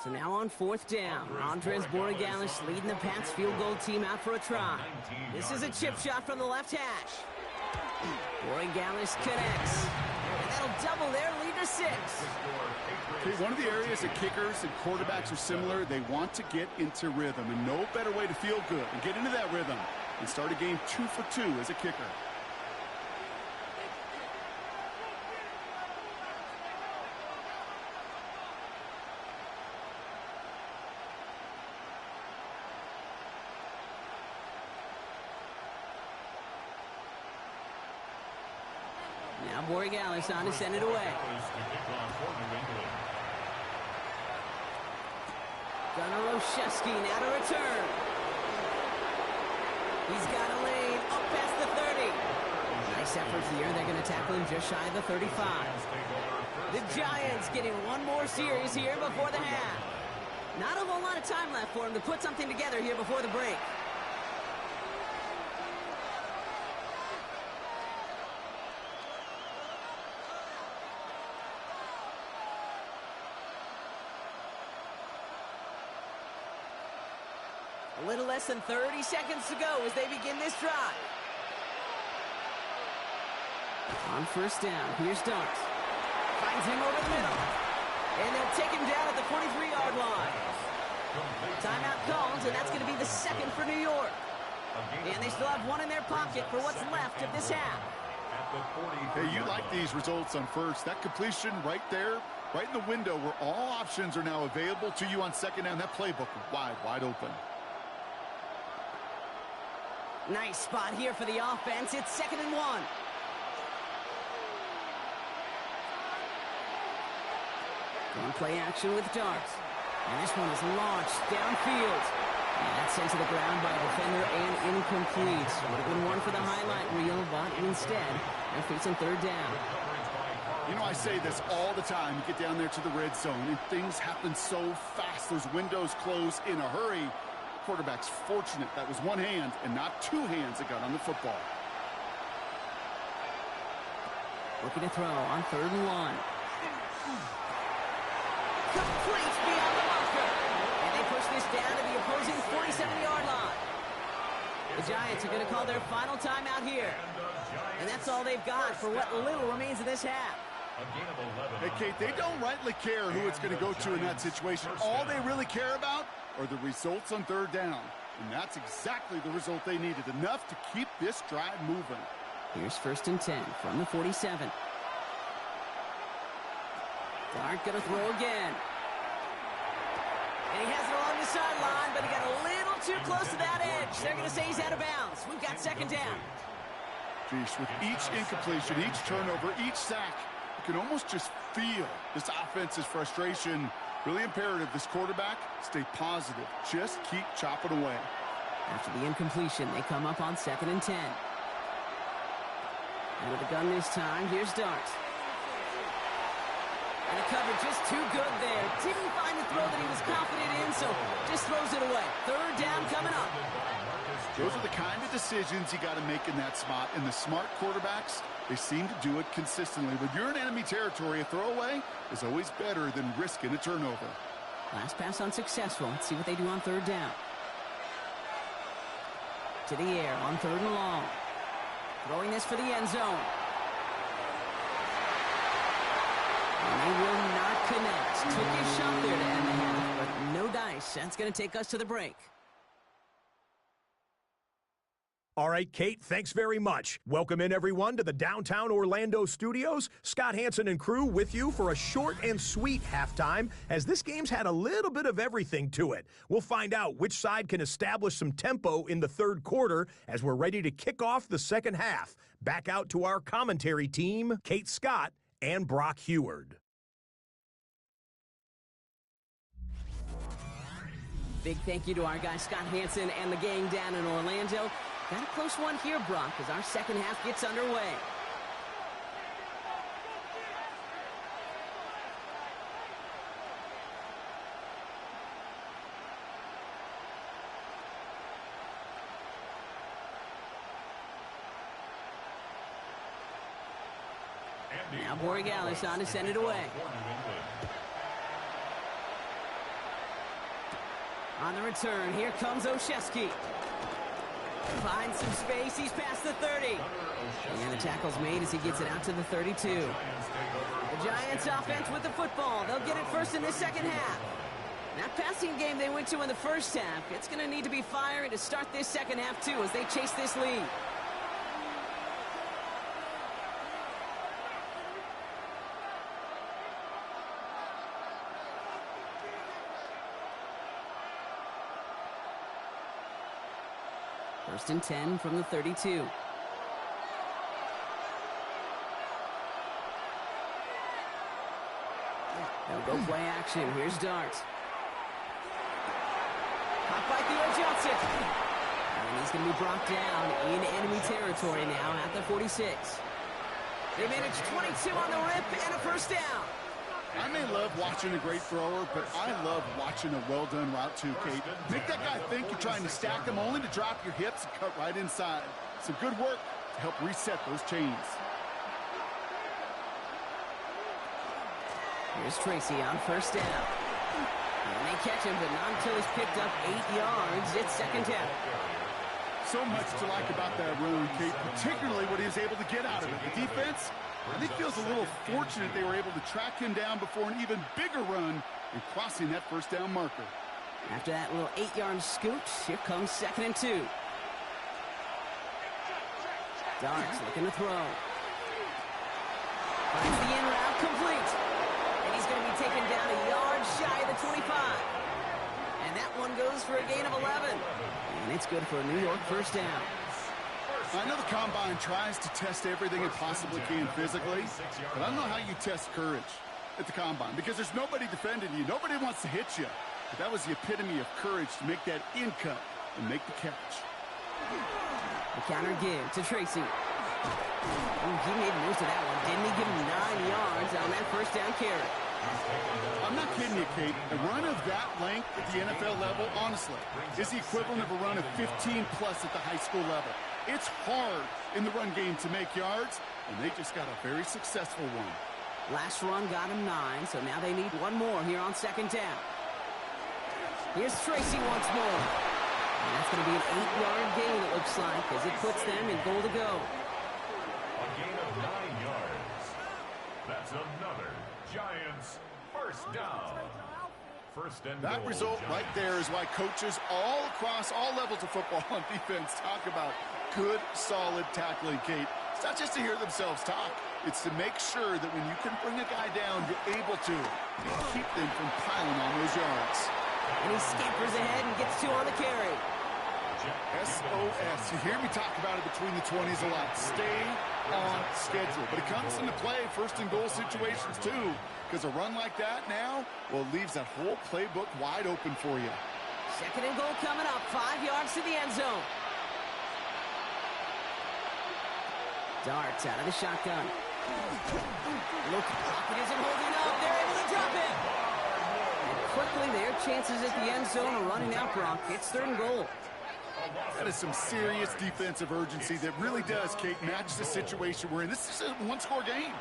So now on 4th down, Andres Borregalis leading the Pats field goal team out for a try. This is a chip shot from the left hash. Borregalis connects. And that'll double their lead to 6. Okay, one of the areas that kickers and quarterbacks are similar, they want to get into rhythm, and no better way to feel good and get into that rhythm and start a game 2 for 2 as a kicker. Now Borregales on to send it away. Gunnar Olszewski now to return. He's got a lane up past the 30. Nice effort here. They're going to tackle him just shy of the 35. The Giants getting one more series here before the half. Not a whole lot of time left for him to put something together here before the break. A little less than 30 seconds to go as they begin this drive. On first down, here's Darts. Finds him over the middle. And they'll take him down at the 43-yard line. Timeout called, and that's going to be the second for New York. And they still have one in their pocket for what's left of this half. Hey, you like these results on first. That completion right there, right in the window where all options are now available to you on second down. That playbook wide open. Nice spot here for the offense. It's 2nd and 1. Going play action with Darts. And this one is launched downfield. And that's sent to the ground by a defender and incomplete. Would have been one for the highlight reel, but instead, they're facing 3rd down. You know, I say this all the time. You get down there to the red zone, and things happen so fast. Those windows close in a hurry. Quarterback's fortunate that was one hand and not 2 hands that got on the football. Looking to throw on 3rd and 1. Complete beyond the marker. And they push this down to the opposing 47-yard line. The Giants are going to call their final timeout here. And that's all they've got for what little remains of this half. Hey, Kate, they don't rightly care who it's going to go to in that situation. All they really care about are the results on 3rd down. And that's exactly the result they needed. Enough to keep this drive moving. Here's 1st and 10 from the 47. Dart going to throw again. And he has it along the sideline, but he got a little too close to that edge. They're going to say he's out of bounds. We've got 2nd down. Geez, with each incompletion, each turnover, each sack, you can almost just feel this offense's frustration. Really imperative, this quarterback, stay positive. Just keep chopping away. After the incompletion, they come up on 2nd and 10. And with the gun this time, here's Dart. And the cover just too good there. Didn't find the throw that he was confident in, so just throws it away. 3rd down coming up. Those are the kind of decisions you got to make in that spot. And the smart quarterbacks, they seem to do it consistently. When you're in enemy territory, a throwaway is always better than risking a turnover. Last pass unsuccessful. Let's see what they do on 3rd down. To the air on 3rd and long. Throwing this for the end zone. And they will not connect. Took his shot there to end the half, but no dice. That's going to take us to the break. All right, Kate, thanks very much. Welcome in, everyone, to the downtown Orlando studios. Scott Hansen and crew with you for a short and sweet halftime, as this game's had a little bit of everything to it. We'll find out which side can establish some tempo in the 3rd quarter as we're ready to kick off the 2nd half. Back out to our commentary team, Kate Scott and Brock Heward. Big thank you to our guy Scott Hansen and the gang down in Orlando. Got a close one here, Brock, as our 2nd half gets underway. Now Borregales on to send it away. On the return, here comes Olszewski. Finds some space. He's past the 30. And the tackle's made as he gets it out to the 32. The Giants offense with the football. They'll get it first in the second half. That passing game they went to in the first half, it's going to need to be firing to start this second half, too, as they chase this lead. First and 10 from the 32. They'll go play action. Here's Dart. Caught by Theo Johnson. And he's going to be brought down in enemy territory now at the 46. They managed 22 on the rip and a first down. I may love watching a great thrower, but I love watching a well-done route too, Kate. Make that guy think you're trying to stack him only to drop your hips and cut right inside. Some good work to help reset those chains. Here's Tracy on first down. And they catch him, but not until he's picked up 8 yards. It's second down. So much to like about that run, Kate, particularly what he was able to get out of it. The defense, I think, feels a little fortunate they were able to track him down before an even bigger run and crossing that first down marker. After that little 8-yard scoot, here comes second and 2. Darts looking to throw. Finds the in route complete. And he's going to be taken down a yard shy of the 25. And that one goes for a gain of 11. And it's good for a New York first down. I know the Combine tries to test everything it possibly can physically, but I don't know how you test courage at the Combine, because there's nobody defending you. Nobody wants to hit you. But that was the epitome of courage to make that in cut and make the catch. The counter give to Tracy. Oh, he made most of that one, didn't he? Give him 9 yards on that first down carry. I'm not kidding you, Kate. A run of that length at the NFL level, honestly, is the equivalent of a run of 15-plus at the high school level. It's hard in the run game to make yards, and they just got a very successful one. Last run got him 9, so now they need one more here on second down. Here's Tracy once more. And that's going to be an 8-yard gain, it looks like, as it puts them in goal to go. A gain of 9 yards. That's another Giants first down. First and that goal, result Giants. right there is why coaches all across all levels of football on defense talk about good, solid tackling, Kate. It's not just to hear themselves talk. It's to make sure that when you can bring a guy down, you're able to keep them from piling on those yards. And he scampers ahead and gets 2 on the carry. SOS. You hear me talk about it between the 20s a lot. Stay on schedule. But it comes into play first and goal situations too, because a run like that now, well, it leaves that whole playbook wide open for you. Second and goal coming up, 5 yards to the end zone. Darts out of the shotgun. Look, pocket isn't holding up. They're able to drop it. And quickly, their chances at the end zone are running out, Brock. It's third and goal. That is some serious defensive urgency that really does, Kate, match the situation we're in. This is a one-score game.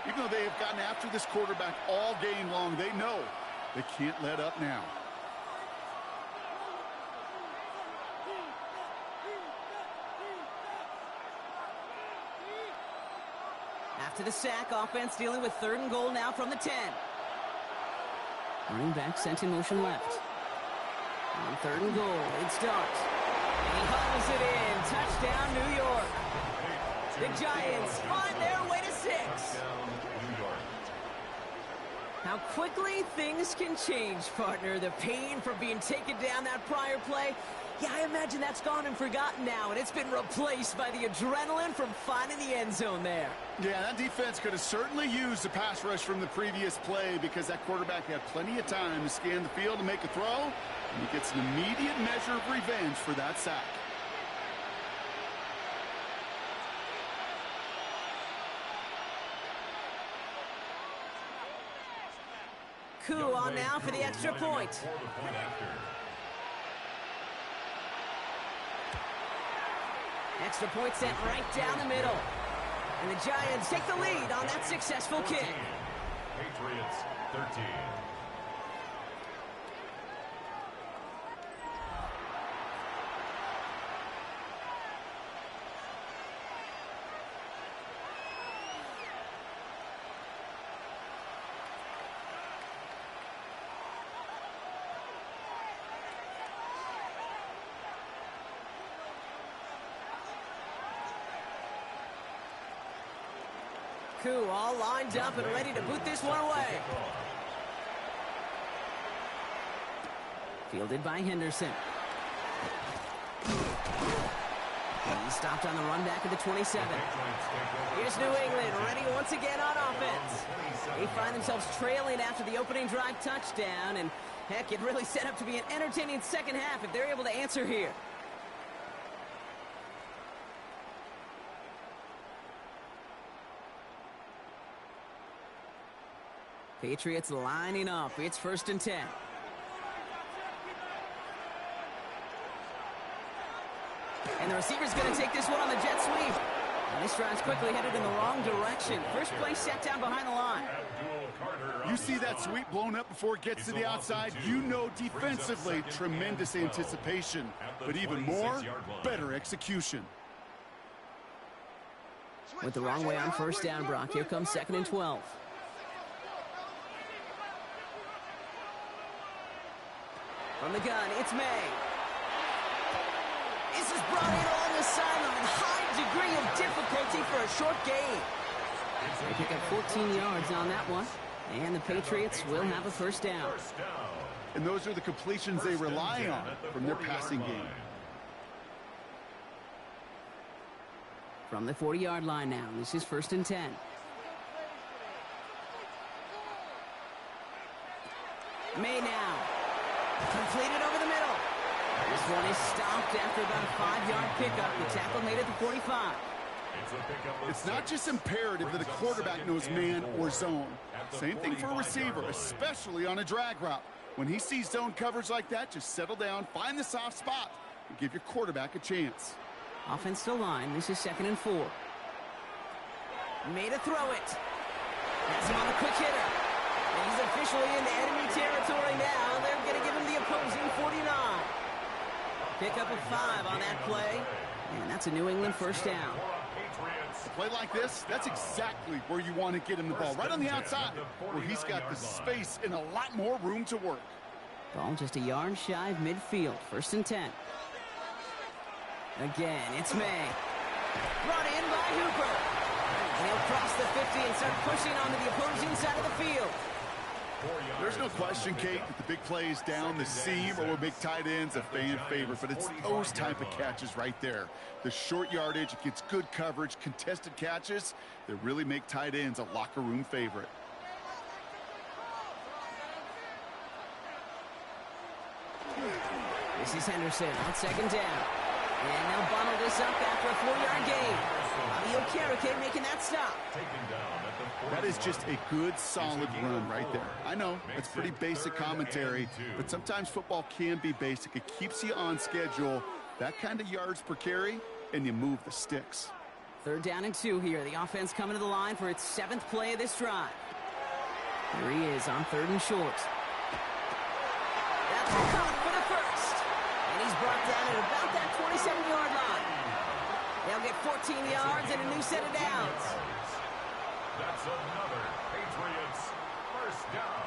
Even though they have gotten after this quarterback all game long, they know they can't let up now. After the sack, offense dealing with third and goal now from the 10. Running back sent in motion left. On third and goal, it's Dart. And he hauls it in. Touchdown, New York. The Giants find their way to 6. How quickly things can change, partner. The pain from being taken down that prior play, yeah, I imagine that's gone and forgotten now, and it's been replaced by the adrenaline from finding the end zone there. Yeah, that defense could have certainly used the pass rush from the previous play, because that quarterback had plenty of time to scan the field and make a throw, and he gets an immediate measure of revenge for that sack. Coup on now for the extra point. Extra point sent right down the middle. And the Giants take the lead on that successful kick. Patriots 13. Kweku all lined up and ready to boot this one away. Fielded by Henderson. He's stopped on the run back at the 27. Here's New England ready once again on offense. They find themselves trailing after the opening drive touchdown, and heck, it really set up to be an entertaining second half if they're able to answer here. Patriots lining up. It's 1st and 10. And the receiver's going to take this one on the jet sweep. And this drive's quickly headed in the wrong direction. First play set down behind the line. You see that sweep blown up before it gets to the outside, you know defensively, tremendous anticipation. But even more, better execution. Went the wrong way on 1st down, Brock. Here comes 2nd and 12. From the gun, it's May. This is brought in along the sideline. High degree of difficulty for a short gain. They pick up 14 yards on that one. And the Patriots will have a 1st down. And those are the completions they rely on from their passing game. From the 40-yard line now, this is 1st and 10. May now. Completed over the middle. This one is stopped after about a 5-yard pickup. The tackle made at the 45. It's not just imperative that a quarterback knows man or zone. Same thing for a receiver, especially on a drag route. When he sees zone coverage like that, just settle down, find the soft spot, and give your quarterback a chance. Offense to line. This is 2nd and 4. Made a throw it. Has him on the quick hitter. And he's officially in enemy territory now. They're going to give him the opposing 49. Pick up a 5 on that play. And that's a New England 1st down. A play like this, that's exactly where you want to get him the ball. Right on the outside, where he's got the space and a lot more room to work. Ball just a yard shy of midfield. 1st and 10. Again, it's May. Brought in by Hooper. And he'll cross the 50 and start pushing onto the opposing side of the field. There's no question, Kate, that the big plays down the seam or will make tight ends a fan favorite, but it's those type of catches right there. The short yardage, it gets good coverage, contested catches that really make tight ends a locker room favorite. This is Henderson on 2nd down. And they'll bundle this up after a 4-yard gain. Okereke making that stop. That is just a good, solid run right there. I know, it's pretty basic commentary, but sometimes football can be basic. It keeps you on schedule, that kind of yards per carry, and you move the sticks. 3rd down and 2 here. The offense coming to the line for its 7th play of this drive. Here he is on 3rd and short. That's caught for the 1st. And he's brought down at about that 27-yard line. They'll get 14 yards and a new set of downs. That's another Patriots 1st down.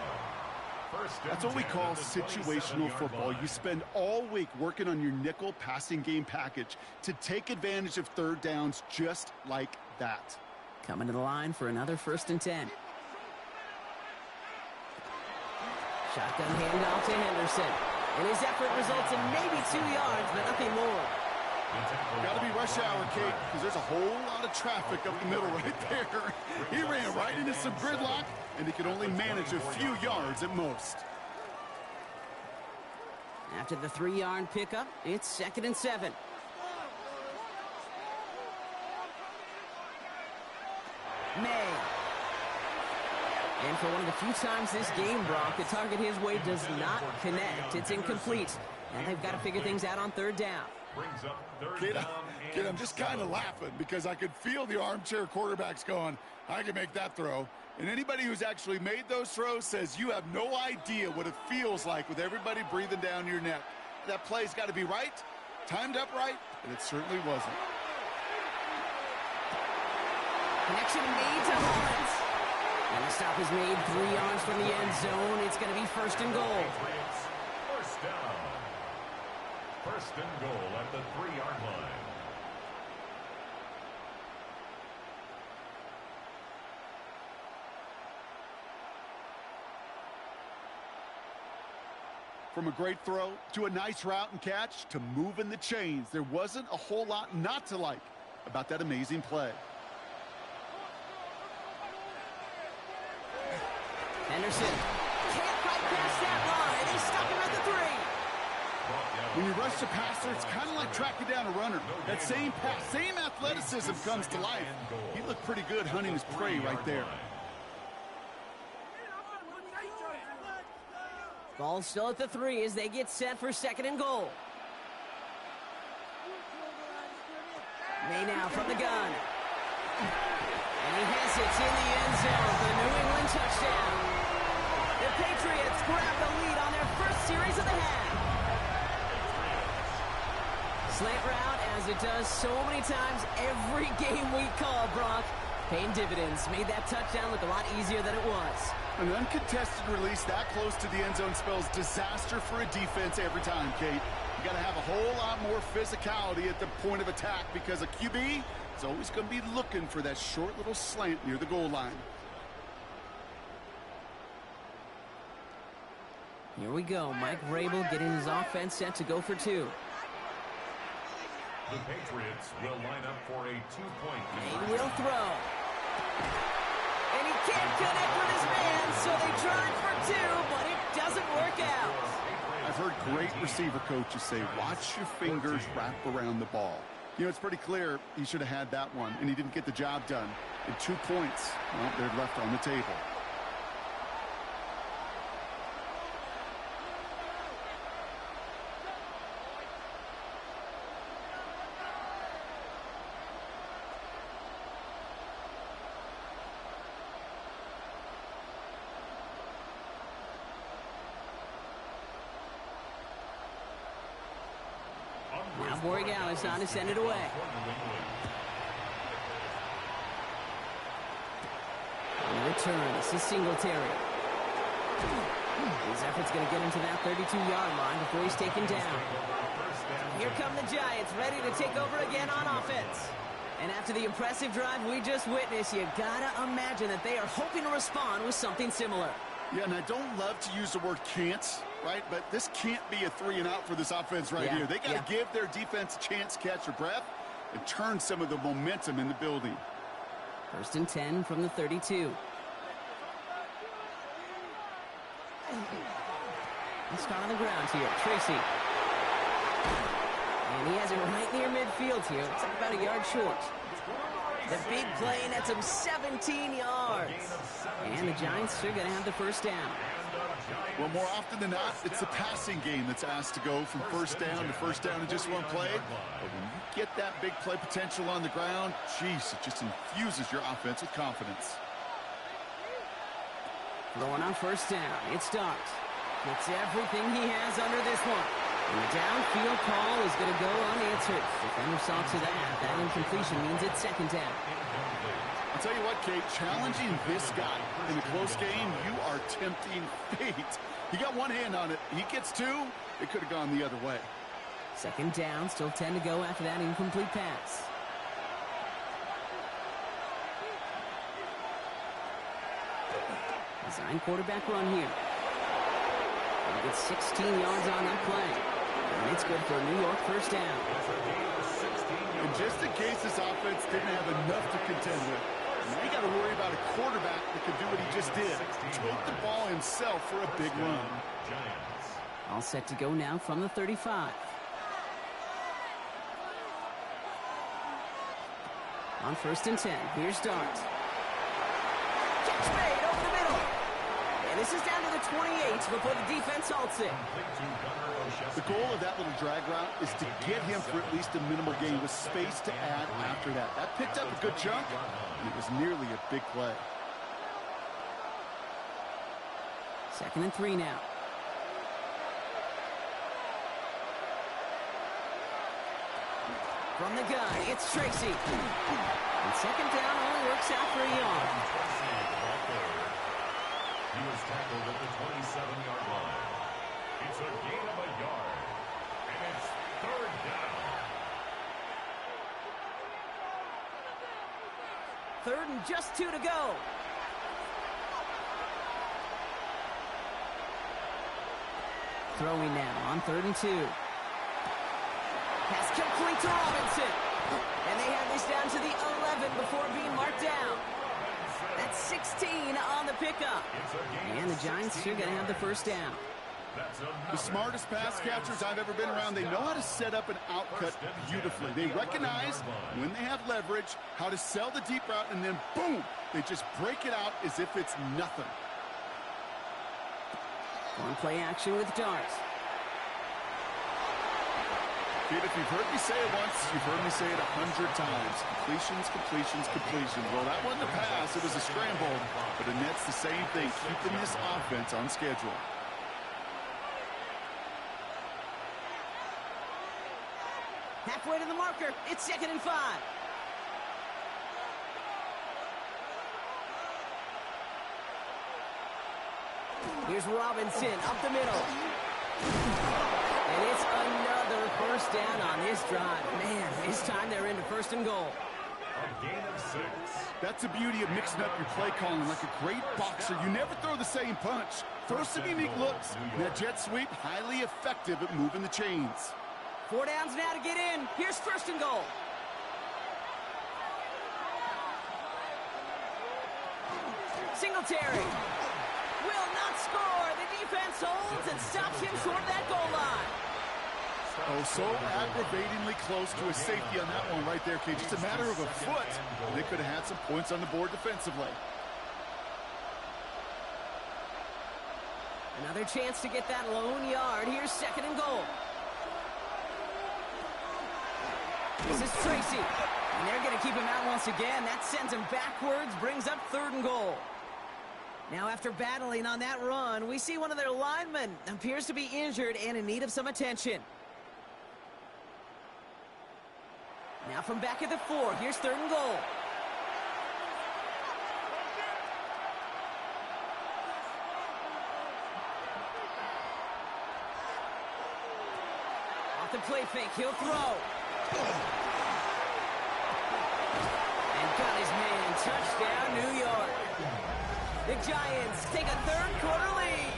That's what we call situational football. You spend all week working on your nickel passing game package to take advantage of 3rd downs just like that. Coming to the line for another 1st and 10. Shotgun handoff to Henderson. And his effort results in maybe 2 yards, but nothing more. Got to be rush hour, Kate, because there's a whole lot of traffic up the middle right there. He ran right into some gridlock, and he could only manage a few yards at most. After the 3-yard pickup, it's 2nd and 7. May. And for one of the few times this game, Brock, the target his way does not connect. It's incomplete. And they've got to figure things out on 3rd down. Kid, I'm just kind of laughing because I could feel the armchair quarterbacks going, I can make that throw. And anybody who's actually made those throws says you have no idea what it feels like with everybody breathing down your neck. That play's got to be right, timed up right, and it certainly wasn't. Connection made to Hollins. And the stop is made 3 yards from the end zone. It's going to be 1st and goal. 1st down. 1st and goal at the 3-yard line. From a great throw to a nice route and catch to moving the chains, there wasn't a whole lot not to like about that amazing play. Henderson can't quite pass that line. They stop him at the 3. When you rush the passer, it's kind of like tracking down a runner. That same pass, same athleticism comes to life. He looked pretty good hunting his prey right there. Ball still at the 3 as they get set for 2nd and goal. May now from the gun. And he has it in the end zone for the New England touchdown. The Patriots grab the lead on their first series of the half. Slant route, as it does so many times every game we call, Brock. Paying dividends. Made that touchdown look a lot easier than it was. An uncontested release that close to the end zone spells disaster for a defense every time, Kate. You got to have a whole lot more physicality at the point of attack because a QB is always going to be looking for that short little slant near the goal line. Here we go. Mike Vrabel getting his offense set to go for 2. The Patriots will line up for a 2-point He will throw. And he can't connect with his man, so they tried for 2, but it doesn't work out. I've heard great receiver coaches say, watch your fingers wrap around the ball. You know, it's pretty clear he should have had that one, and he didn't get the job done. And 2 points, well, they're left on the table. Now Borregale is on to send it away. On the return, this is Singletary. His effort's going to get him to that 32-yard line before he's taken down. Here come the Giants, ready to take over again on offense. And after the impressive drive we just witnessed, you gotta imagine that they are hoping to respond with something similar. Yeah, and I don't love to use the word can't, right? But this can't be a 3-and-out for this offense right here. They got to give their defense a chance to catch their breath and turn some of the momentum in the building. 1st and 10 from the 32. Let's start on the ground here. Tracy. And he has it right near midfield here. It's like about a yard short. The big play, and that's him 17 yards. And the Giants are going to have the first down. Well, more often than not, it's the passing game that's asked to go from first down to first down in just one play. But when you get that big play potential on the ground, geez, it just infuses your offense with confidence. Throwing on first down. It starts. Puts everything he has under this one. And the downfield call is going to go unanswered. Defender saw to that. That incompletion means it's 2nd down. I'll tell you what, Kate, challenging this guy in a close game, you are tempting fate. He got one hand on it. He gets 2. It could have gone the other way. 2nd down, still 10 to go after that incomplete pass. Design quarterback run here. He gets 16 yards on that play. And it's good for a New York first down. And just in case this offense didn't have enough to contend with, now you got to worry about a quarterback that could do what he just did. Tote the ball himself for a big run. All set to go now from the 35. On 1st and 10, here's Dart. Catch made over the middle. And this is down to the 28 before the defense halts it. The goal of that little drag route is to get him for at least a minimal gain with space to add after that. That picked up a good chunk, and it was nearly a big play. 2nd and 3 now. From the gun, it's Tracy. And 2nd down only works out for a yard. He was tackled at the 27-yard line. It's a gain of a yard. And it's 3rd down. 3rd and just 2 to go. throwing now on 3rd and 2. Pass complete to Robinson. And they have this down to the 11 before being marked down. That's 16 on the pickup. And the Giants are going to have the first down. The smartest pass catchers I've ever been around, they know how to set up an outcut beautifully. They recognize when they have leverage, how to sell the deep route, and then boom, they just break it out as if it's nothing. On play action with Darts. Kid, if you've heard me say it once, you've heard me say it 100 times. Completions, completions, completions. Well, that wasn't a pass. It was a scramble. But Annette's the same thing, keeping this offense on schedule. Halfway to the marker. It's 2nd and 5. Here's Robinson up the middle. And it's another first down on this drive. Man, this time they're into 1st and goal. A gain of 6. That's the beauty of mixing up your play calling. Like a great boxer, you never throw the same punch. Throw some unique looks. And that jet sweep, highly effective at moving the chains. 4 downs now to get in. Here's 1st and goal. Singletary will not score. The defense holds and stops him short of that goal line. Oh, so aggravatingly close to a safety on that one right there, Kate. Just a matter of a foot. They could have had some points on the board defensively. Another chance to get that lone yard. Here's 2nd and goal. This is Tracy. And they're going to keep him out once again. That sends him backwards, brings up 3rd and goal. Now, after battling on that run, we see one of their linemen appears to be injured and in need of some attention. Now from back at the 4, here's 3rd and goal. Off the play fake, he'll throw. And got his man. Touchdown, New York. The Giants take a 3rd quarter lead.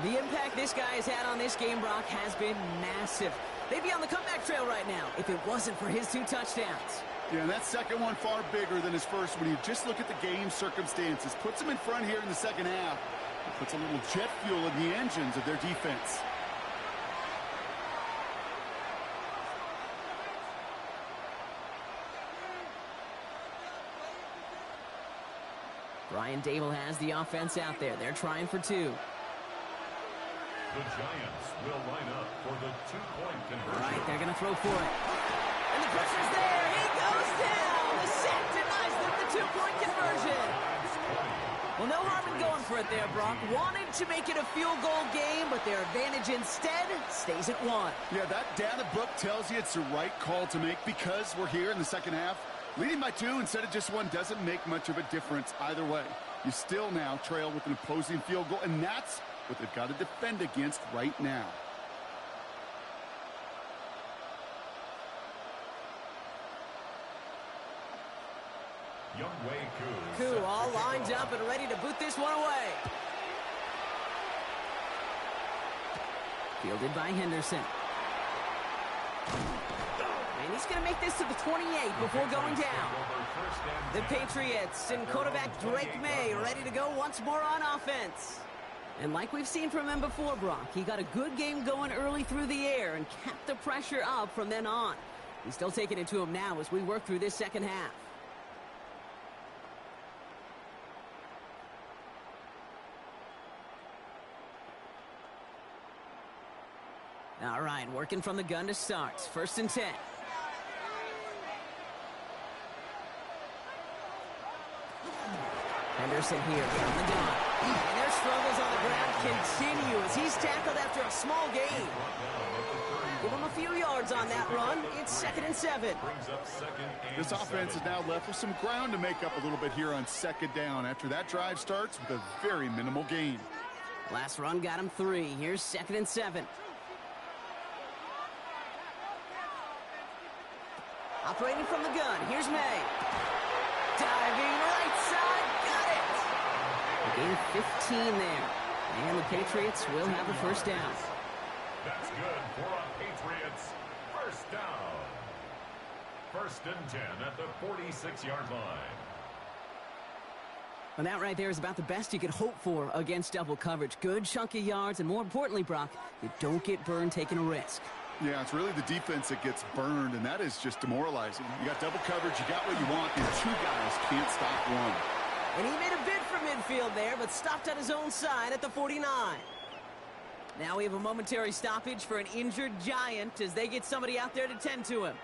The impact this guy has had on this game, Brock, has been massive. They'd be on the comeback trail right now if it wasn't for his 2 touchdowns. Yeah, and that second one far bigger than his first when you just look at the game circumstances. Puts them in front here in the second half. It puts a little jet fuel in the engines of their defense. Brian Dable has the offense out there. They're trying for 2. The Giants will line up for the 2-point conversion. All right, they're going to throw for it. And the pressure's there. He goes down. The sack denies them the 2-point conversion. Well, no harm in going for it there, Brock. Wanted to make it a field goal game, but their advantage instead stays at 1. Yeah, that data book tells you it's the right call to make because we're here in the second half. Leading by 2 instead of just 1 doesn't make much of a difference either way. You still now trail with an opposing field goal, and that's what they've got to defend against right now. Koo all lined up and ready to boot this one away. Fielded by Henderson. And he's going to make this to the 28 before going down. The Patriots and quarterback Drake May ready to go once more on offense. And like we've seen from him before, Brock, he got a good game going early through the air and kept the pressure up from then on. He's still taking it to him now as we work through this second half. All right, working from the gun to start. 1st and 10. Henderson here from the gun. And their struggles on the ground continue as he's tackled after a small gain. Give him a few yards on that run. It's 2nd and 7. This offense is now left with some ground to make up a little bit here on 2nd down after that drive starts with a very minimal gain. Last run got him 3. Here's 2nd and 7. Operating from the gun, here's May. Diving right side, got it! A gain of 15 there. And the Patriots will have a first down. That's good for a Patriots first down. 1st and 10 at the 46-yard line. And that right there is about the best you could hope for against double coverage. Good chunk of yards, and more importantly, Brock, you don't get burned taking a risk. Yeah, it's really the defense that gets burned, and that is just demoralizing. You got double coverage, you got what you want, and two guys can't stop one. And he made a bid for midfield there, but stopped on his own side at the 49. Now we have a momentary stoppage for an injured Giant as they get somebody out there to tend to him.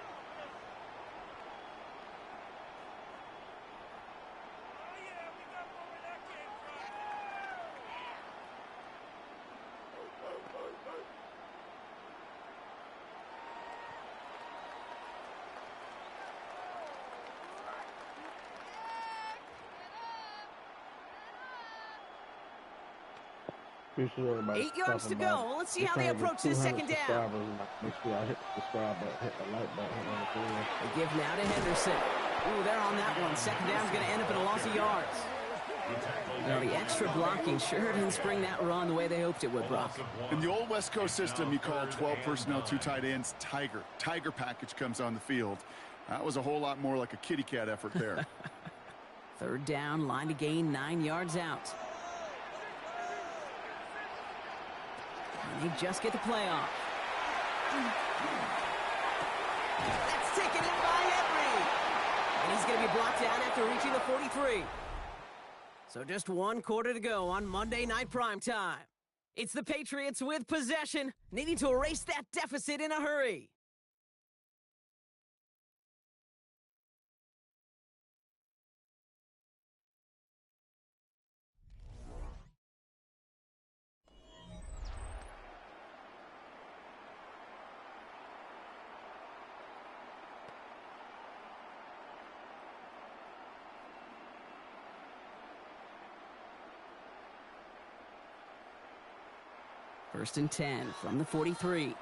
Appreciate everybody 8 yards to go. Let's see how they approach this second down. Make sure I hit the subscribe button, hit the like button, hit the notification. They give now to Henderson. Ooh, they're on that one. Second down's going to end up in a loss of yards. Now, the extra blocking sure didn't spring that run the way they hoped it would, Brock. In the old West Coast system, you call 12 personnel, 2 tight ends, Tiger. Tiger package comes on the field. That was a whole lot more like a kitty cat effort there. Third down, line to gain 9 yards out. And they just get the play off. That's taken in by Henry. And he's going to be blocked down after reaching the 43. So just 1 quarter to go on Monday Night Primetime. It's the Patriots with possession, needing to erase that deficit in a hurry. First and 10 from the 43.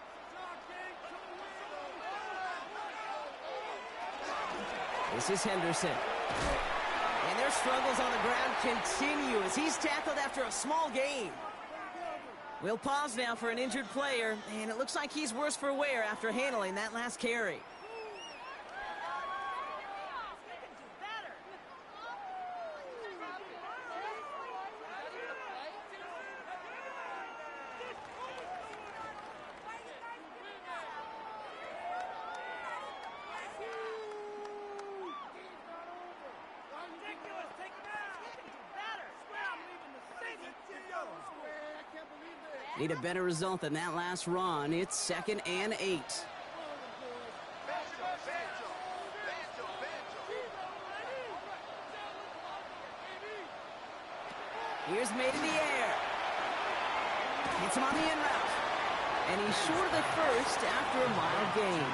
This is Henderson. And their struggles on the ground continue as he's tackled after a small gain. We'll pause now for an injured player, and it looks like he's worse for wear after handling that last carry. Need a better result than that last run. It's 2nd and 8. Here's made in the air. Hits him on the in route. And he's short of the first after a mild gain.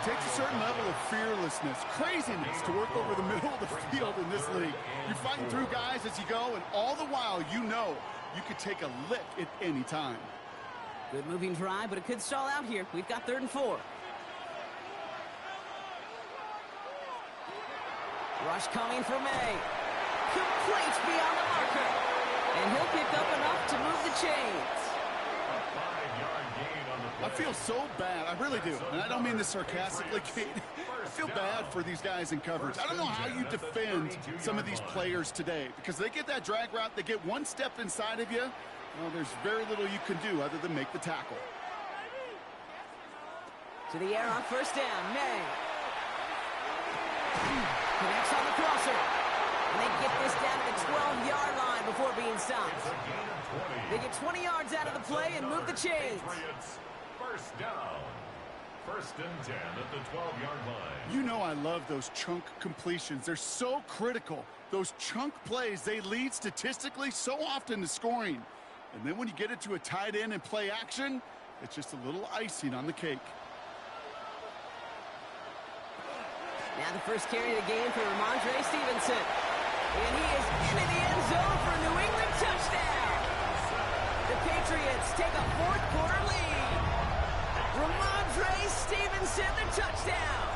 It takes a certain level of fearlessness, craziness to work over the middle of the field in this league. You're fighting through guys as you go, and all the while you know you could take a lick at any time. Good moving drive, but it could stall out here. We've got 3rd and 4. Rush coming for May. Complete beyond the marker. And he'll pick up enough to move the chains. I feel so bad. I really do. And I don't mean this sarcastically, Kate. I feel bad for these guys in coverage. I don't know how you defend some of these players today because they get that drag route, they get one step inside of you. Well, there's very little you can do other than make the tackle. To the air on first down, May. Connects on the crosser. And they get this down to the 12-yard line before being stopped. They get 20 yards out of the play and move the chains. First down. 1st and 10 at the 12-yard line. You know I love those chunk completions. They're so critical. Those chunk plays, they lead statistically so often to scoring. And then when you get it to a tight end and play action, it's just a little icing on the cake. Now the first carry of the game for Ramondre Stevenson. And he is into the end zone for a New England touchdown. The Patriots take a 4th quarter lead. Ramondre Stevenson, the touchdown.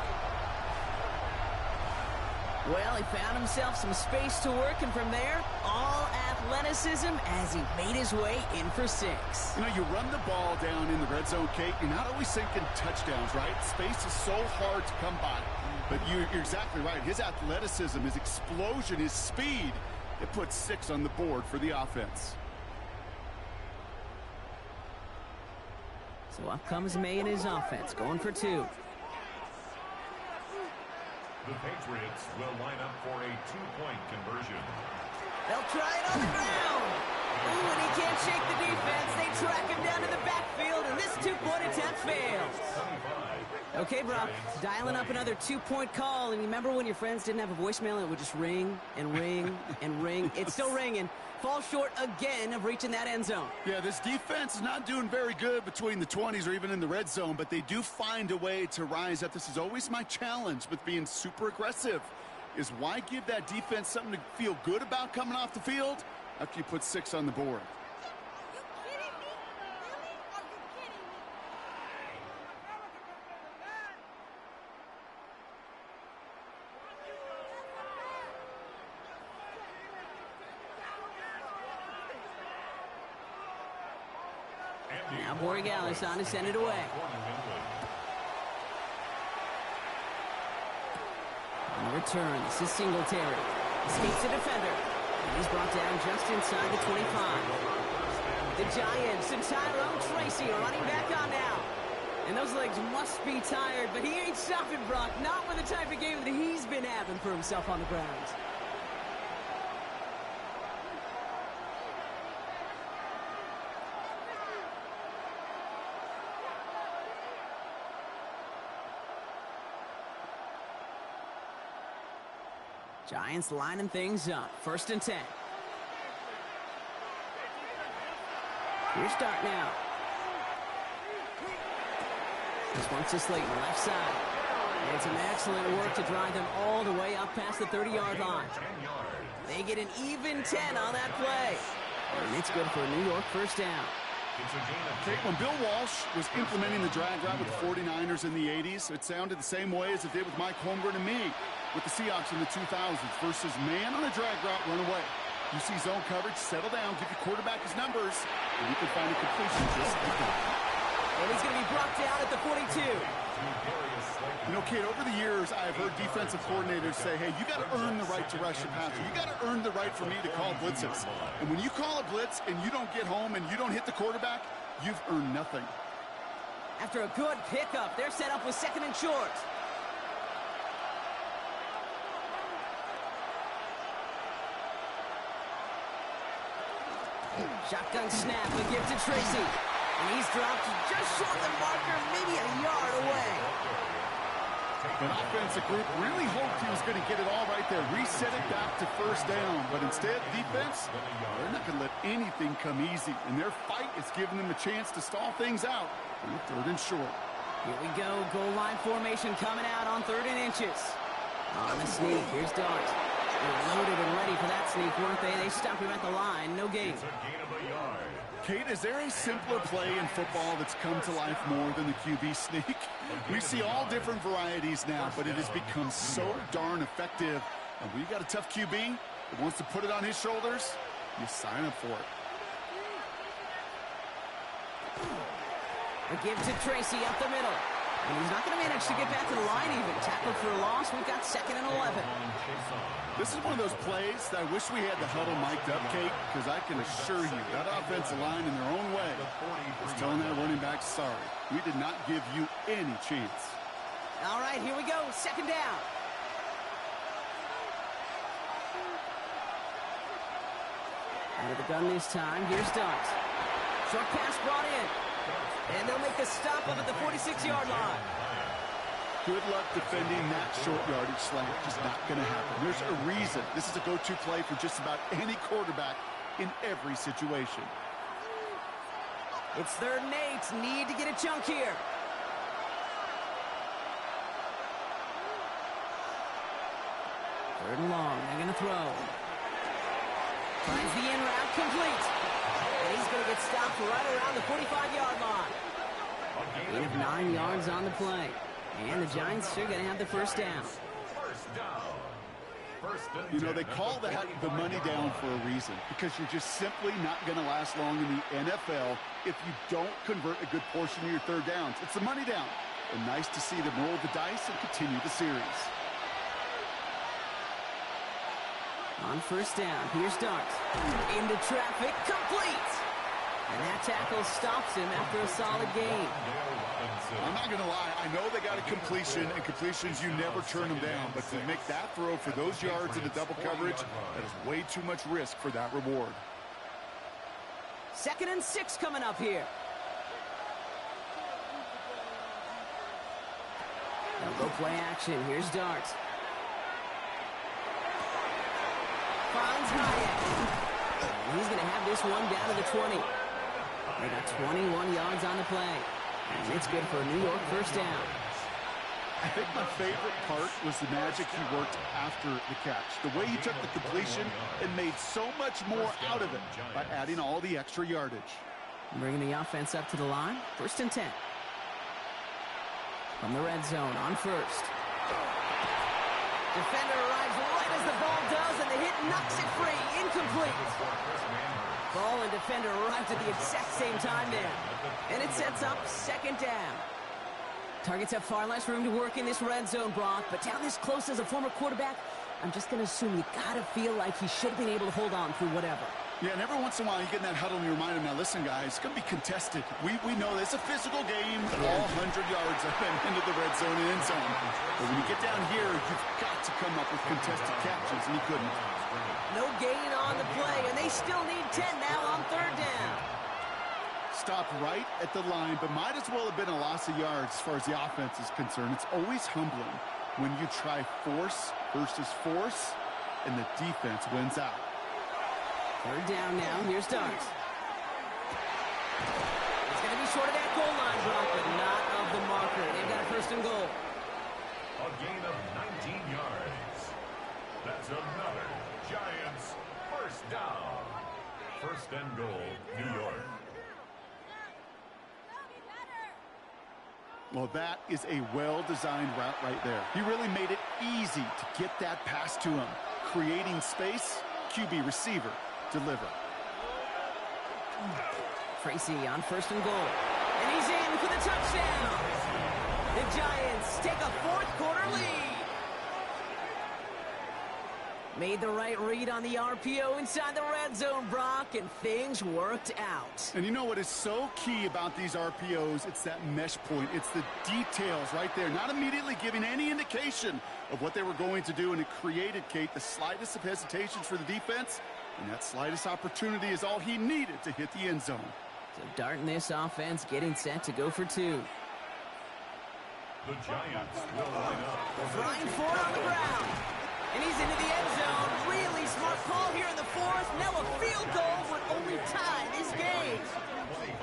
Well, he found himself some space to work, and from there, all athleticism as he made his way in for 6. You know, you run the ball down in the red zone, Kate, you're not always thinking touchdowns, right? Space is so hard to come by. But you're exactly right. His athleticism, his explosion, his speed, it puts 6 on the board for the offense. So up comes May and his offense, going for 2. The Patriots will line up for a 2-point conversion. They'll try it on the ground. Ooh, and he can't shake the defense. They track him down to the backfield, and this 2-point attempt fails. Okay, Brock, dialing up another 2-point call, and remember when your friends didn't have a voicemail and it would just ring and ring and ring? It's still ringing. Fall short again of reaching that end zone. Yeah, this defense is not doing very good between the 20s or even in the red zone, but they do find a way to rise up. This is always my challenge with being super aggressive, is why give that defense something to feel good about coming off the field after you put 6 on the board? Now Borregales on to send it away. On the return, this is Singletary. Escapes the defender. And he's brought down just inside the 25. The Giants and Tyrone Tracy are running back on now. And those legs must be tired, but he ain't stopping, Brock. Not with the type of game that he's been having for himself on the ground. Giants lining things up. 1st and 10. Here's start now. This one's to Slayton, left side. And some excellent work to drive them all the way up past the 30-yard line. They get an even 10 on that play. And it's good for a New York 1st down. Kate, when Bill Walsh was implementing the drag route with the 49ers in the 80s, it sounded the same way as it did with Mike Holmgren and me with the Seahawks in the 2000s versus man on a drag route, run away. You see zone coverage, settle down, give your quarterback his numbers, and you can find a completion just like that. And he's going to be brought down at the 42. You know, Kate, over the years, I've heard defensive coordinators say, hey, you got to earn the right to rush your passer. You got to earn the right for me to call blitzes. And when you call a blitz and you don't get home and you don't hit the quarterback, you've earned nothing. After a good pickup, they're set up with 2nd and short. Shotgun snap, a give to Tracy. And he's dropped just short of the marker, maybe a yard away. The offensive group really hoped he was going to get it all right there, reset it back to 1st down. But instead, defense, they're not going to let anything come easy. And their fight is giving them a chance to stall things out on 3rd and short. Here we go, goal line formation coming out on 3rd and inches. On the sneak, here's Dart. They're loaded and ready for that sneak, weren't they? They stop him at the line, no gain. Kate, is there a simpler play in football that's come to life more than the QB sneak? We see all different varieties now, but it has become so darn effective. And when you got a tough QB that wants to put it on his shoulders, you sign up for it. A give to Tracy up the middle. And he's not going to manage to get back to the line even. Tackled for a loss. We've got 2nd and 11. This is one of those plays that I wish we had the huddle mic'd up, Kate, because I can assure you that offensive line in their own way is telling that running back, sorry, we did not give you any chance. All right, here we go. 2nd down. Out of the gun this time. Here's Dart. Short pass brought in. And they'll make the stop up at the 46-yard line. Good luck defending that short yardage slant. Just not going to happen. There's a reason. This is a go-to play for just about any quarterback in every situation. It's 3rd and 8. Need to get a chunk here. Third and long. They're going to throw. Finds the in route complete. And he's going to get stopped right around the 45-yard line. Gain of 9 yards on the play. And the Giants are going to have the 1st down. first and You know, 10 they at call the that 45 the money down yard for a line. reason, because you're just simply not going to last long in the NFL if you don't convert a good portion of your third downs. It's the money down. And nice to see them roll the dice and continue the series. On first down, here's Dart. Into traffic, complete! And that tackle stops him after a solid gain. I'm not going to lie. I know they got a completion, and completions, you never turn them down. But to make that throw for those yards in the double coverage, that is way too much risk for that reward. 2nd and 6 coming up here. Now go play action. Here's Dart. Finds Hayek. And he's going to have this one down to the 20. They got 21 yards on the play. And it's good for a New York first down. I think my favorite part was the magic he worked after the catch. The way he took the completion and made so much more out of it by adding all the extra yardage. Bringing the offense up to the line. 1st and 10. From the red zone on first. Defender arrives right as the ball does, and the hit knocks it free. Incomplete. Ball and defender arrived at the exact same time there. And it sets up 2nd down. Targets have far less room to work in this red zone, Brock, but down this close as a former quarterback, I'm just going to assume you got to feel like he should have been able to hold on through whatever. Yeah, and every once in a while you get in that huddle and you remind him, now listen, guys, it's going to be contested. We know it's a physical game. All 100 yards have been into the red zone and end zone. But when you get down here, you've got to come up with contested catches, and he couldn't. No gain on the play, and they still need 10 now on 3rd down. Stopped right at the line, but might as well have been a loss of yards as far as the offense is concerned. It's always humbling when you try force versus force, and the defense wins out. 3rd down now. Here's Dart. It's going to be short of that goal line, Brock, but not of the marker. They've got a 1st and goal. A gain of 19 yards. That's another Giants first down. 1st and goal, New York. Well, that is a well-designed route right there. He really made it easy to get that pass to him. Creating space, QB receiver, deliver. Tracy on 1st and goal. And he's in for the touchdown. The Giants take a 4th quarter lead. Made the right read on the RPO inside the red zone, Brock, and things worked out. And you know what is so key about these RPOs? It's that mesh point. It's the details right there. Not immediately giving any indication of what they were going to do, and it created, Kate, the slightest of hesitations for the defense, and that slightest opportunity is all he needed to hit the end zone. So Dart in this offense getting set to go for 2. The Giants will line up. Brian Ford on the ground. And he's into the end zone. Really smart call here in the 4th. Now a field goal would only tie this game. 25.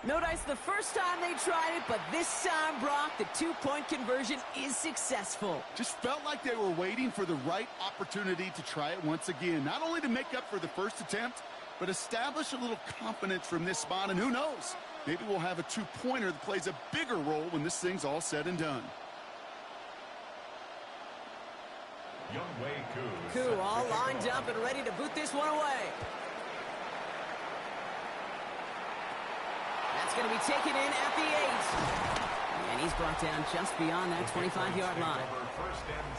No dice the first time they tried it, but this time, Brock, the 2-point conversion is successful. Just felt like they were waiting for the right opportunity to try it once again. Not only to make up for the first attempt, but establish a little confidence from this spot. And who knows, maybe we'll have a 2-pointer that plays a bigger role when this thing's all said and done. Koo all lined up and ready to boot this one away. That's going to be taken in at the 8. And he's brought down just beyond that 25-yard line.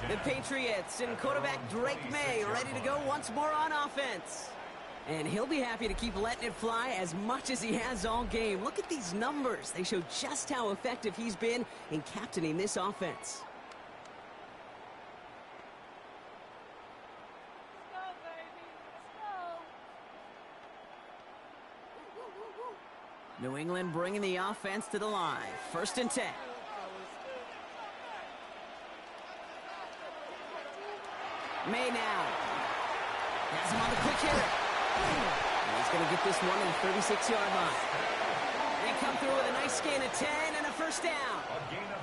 The Patriots and quarterback Drake May ready to go once more on offense. And he'll be happy to keep letting it fly as much as he has all game. Look at these numbers. They show just how effective he's been in captaining this offense. New England bringing the offense to the line. 1st and 10. May now. Has him on the quick hitter. And he's going to get this one to the 36-yard line. They come through with a nice gain of 10 and a first down.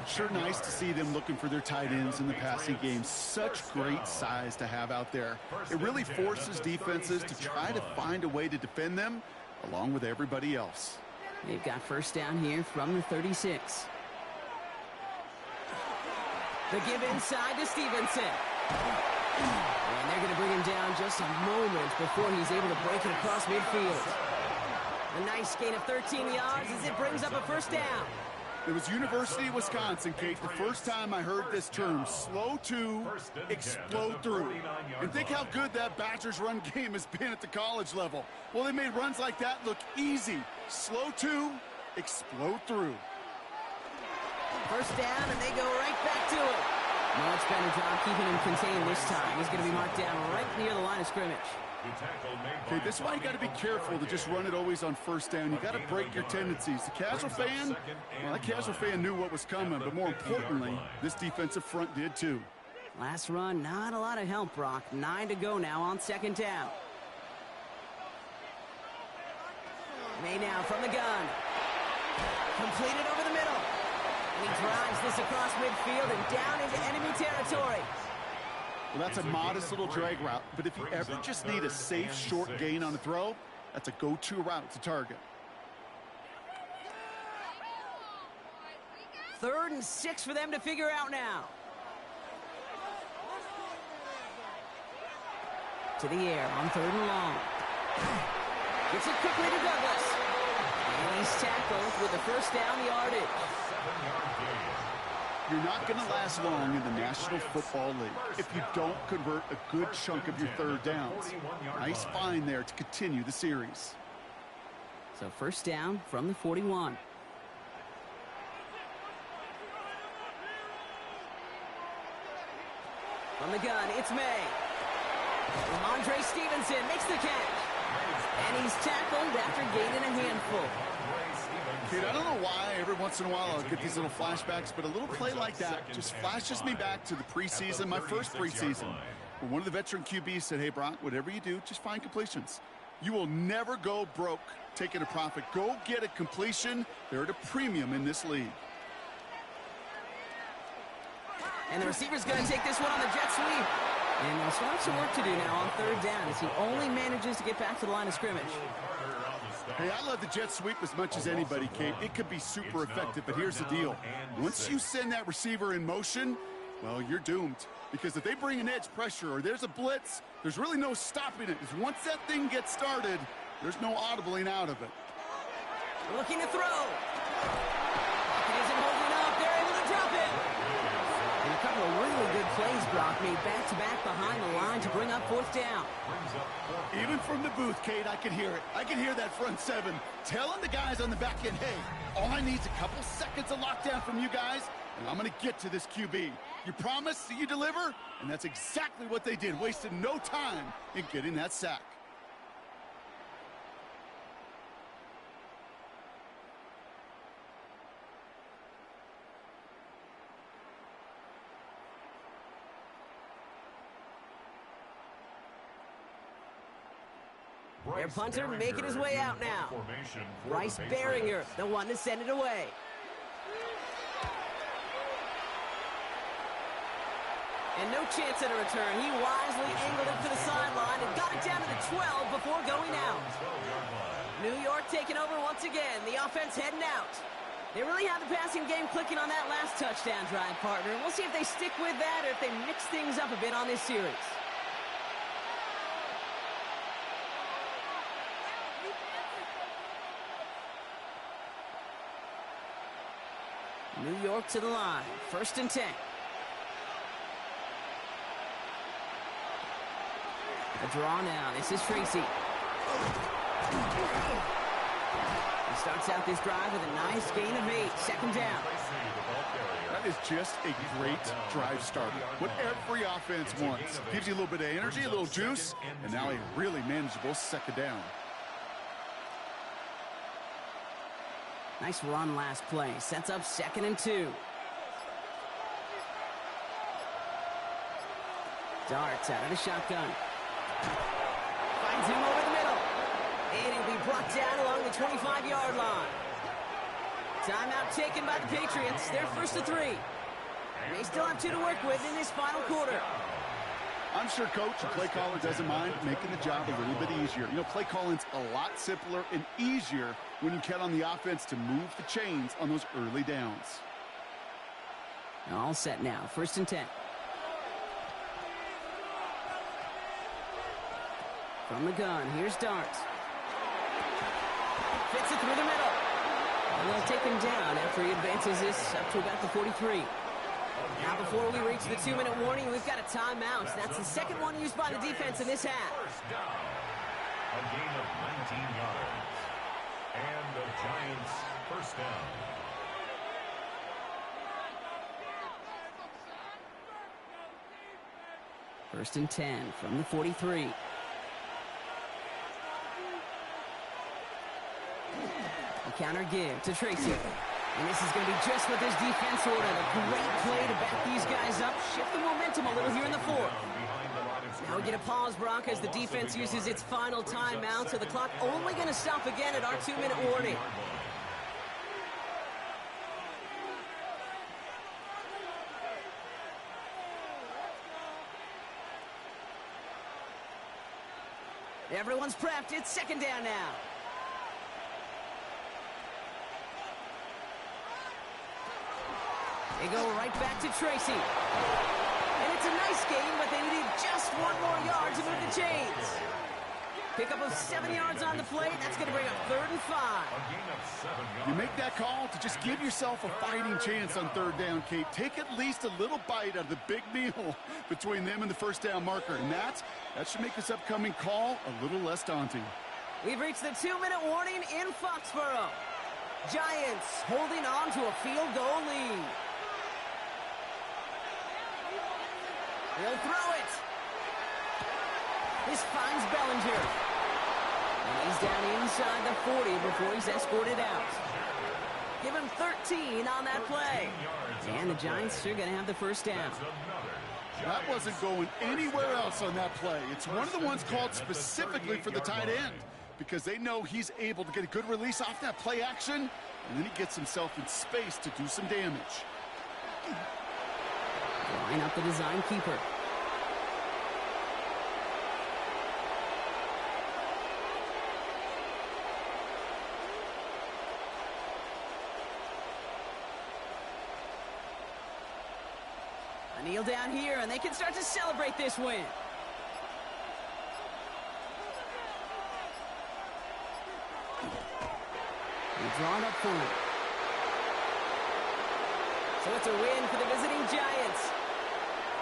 Sure nice to see them looking for their tight ends in the passing game. Such great size to have out there. It really forces defenses to try to find a way to defend them along with everybody else. They've got first down here from the 36. The give inside to Stevenson. And they're going to bring him down just a moment before he's able to break it across midfield. A nice gain of 13 yards as it brings up a first down. It was University of Wisconsin, Kate, the first time I heard this term, slow to explode through. And think how good that Badgers run game has been at the college level. Well, they made runs like that look easy. Slow to explode through. First down, and they go right back to it. Much better job keeping him contained this time. He's going to be marked down right near the line of scrimmage. Okay, this is why you got to be careful to just run it always on first down. You got to break your tendencies. The casual fan, well, that casual fan knew what was coming, but more importantly, this defensive front did too. Last run, not a lot of help, Brock. 9 to go now on second down. May now from the gun. Completed over the middle. And he drives this across midfield and down into enemy territory. Well, that's a modest little drag route, but if you ever just need a safe, short gain on a throw, that's a go-to route to target. 3rd and 6 for them to figure out now. To the air on 3rd and long. Gets it quickly to Douglas. And he's tackled with the first down yardage. You're not going to last long in the National Football League if you don't convert a good chunk of your third downs. Nice find there to continue the series. So first down from the 41. From the gun, it's May. Ramondre Stevenson makes the catch. And he's tackled after gaining a handful. Dude, I don't know why every once in a while I'll get these little flashbacks, but a little play like that just flashes me back to the preseason, my first preseason, where one of the veteran QBs said, hey, Brock, whatever you do, just find completions. You will never go broke taking a profit. Go get a completion. They're at a premium in this league. And the receiver's going to take this one on the jet sweep. And he'll still have some work to do now on 3rd down as he only manages to get back to the line of scrimmage. Hey, I love the jet sweep as much as anybody, Kate. It could be super effective, but here's the deal. Once you send that receiver in motion, well, you're doomed. Because if they bring an edge pressure or there's a blitz, there's really no stopping it. Because once that thing gets started, there's no audibling out of it. Looking to throw. He isn't holding up. They're able to drop it. And a couple of really good plays, Brock, made back-to-back behind the line to bring up 4th down. Even from the booth, Kate, I can hear it. I can hear that front 7 telling the guys on the back end, hey, all I need is a couple seconds of lockdown from you guys, and I'm going to get to this QB. You promise that you deliver? And that's exactly what they did, wasted no time in getting that sack. Their punter making his way out now. Bryce Behringer, the one to send it away. And no chance at a return. He wisely angled it to the sideline and got it down to the 12 before going out. New York taking over once again. The offense heading out. They really have the passing game clicking on that last touchdown drive, partner. We'll see if they stick with that or if they mix things up a bit on this series. New York to the line. 1st and 10. A draw now. This is Tracy. He starts out this drive with a nice gain of 8. 2nd down. That is just a great drive starter. What every offense wants. Gives you a little bit of energy, a little juice, and now a really manageable 2nd down. Nice run last play. Sets up 2nd and 2. Darts out of the shotgun. Finds him over the middle. And he'll be brought down along the 25-yard line. Timeout taken by the Patriots. They're first to 3. They still have 2 to work with in this final quarter. I'm sure coach and play caller doesn't mind making the job a little bit easier. You know, play calling's a lot simpler and easier when you count on the offense to move the chains on those early downs. All set now. First and 10. From the gun, here's Darts. Fits it through the middle. And they'll take him down after he advances this up to about the 43. Now before we reach the 2-minute warning, we've got a timeout. That's the second one used by the defense in this half. First down. A gain of 19 yards. And the Giants first down. First and 10 from the 43. A counter give to Tracy. And this is going to be just what this defense ordered. A great play to back these guys up, shift the momentum a little here in the fourth. Now we get a pause, Brock, as the defense uses its final timeout, so the clock only going to stop again at our 2-minute warning. Everyone's prepped. It's second down now. They go right back to Tracy. And it's a nice game, but they needed just 1 more yard to move the chains. Pickup of 7 yards on the play. That's going to bring up 3rd and 5. You make that call to just give yourself a fighting chance on 3rd down, Kate. Take at least a little bite out of the big meal between them and the first down marker. And that should make this upcoming call a little less daunting. We've reached the 2-minute warning in Foxborough. Giants holding on to a field goal lead. He'll throw it. This finds Bellinger. And he's down inside the 40 before he's escorted out. Give him 13 on that play. And the Giants are going to have the first down. That wasn't going anywhere else on that play. It's one of the ones called specifically for the tight end because they know he's able to get a good release off that play action, and then he gets himself in space to do some damage. Line up the design keeper. A kneel down here, and they can start to celebrate this win. They're drawn up for it. So it's a win for the visiting Giants.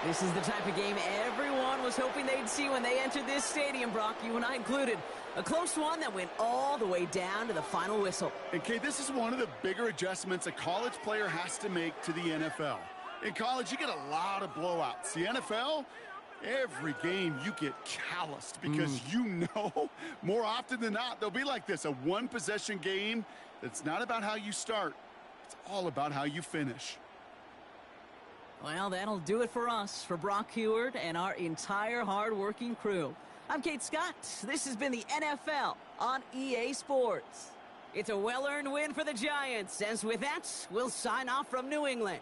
This is the type of game everyone was hoping they'd see when they entered this stadium, Brock, you and I included. A close one that went all the way down to the final whistle. And, Kate, this is one of the bigger adjustments a college player has to make to the NFL. In college, you get a lot of blowouts. The NFL, every game you get calloused because you know more often than not they'll be like this, a one-possession game that's not about how you start. It's all about how you finish. Well, that'll do it for us, for Brock Heward and our entire hard-working crew. I'm Kate Scott. This has been the NFL on EA Sports. It's a well-earned win for the Giants, as with that, we'll sign off from New England.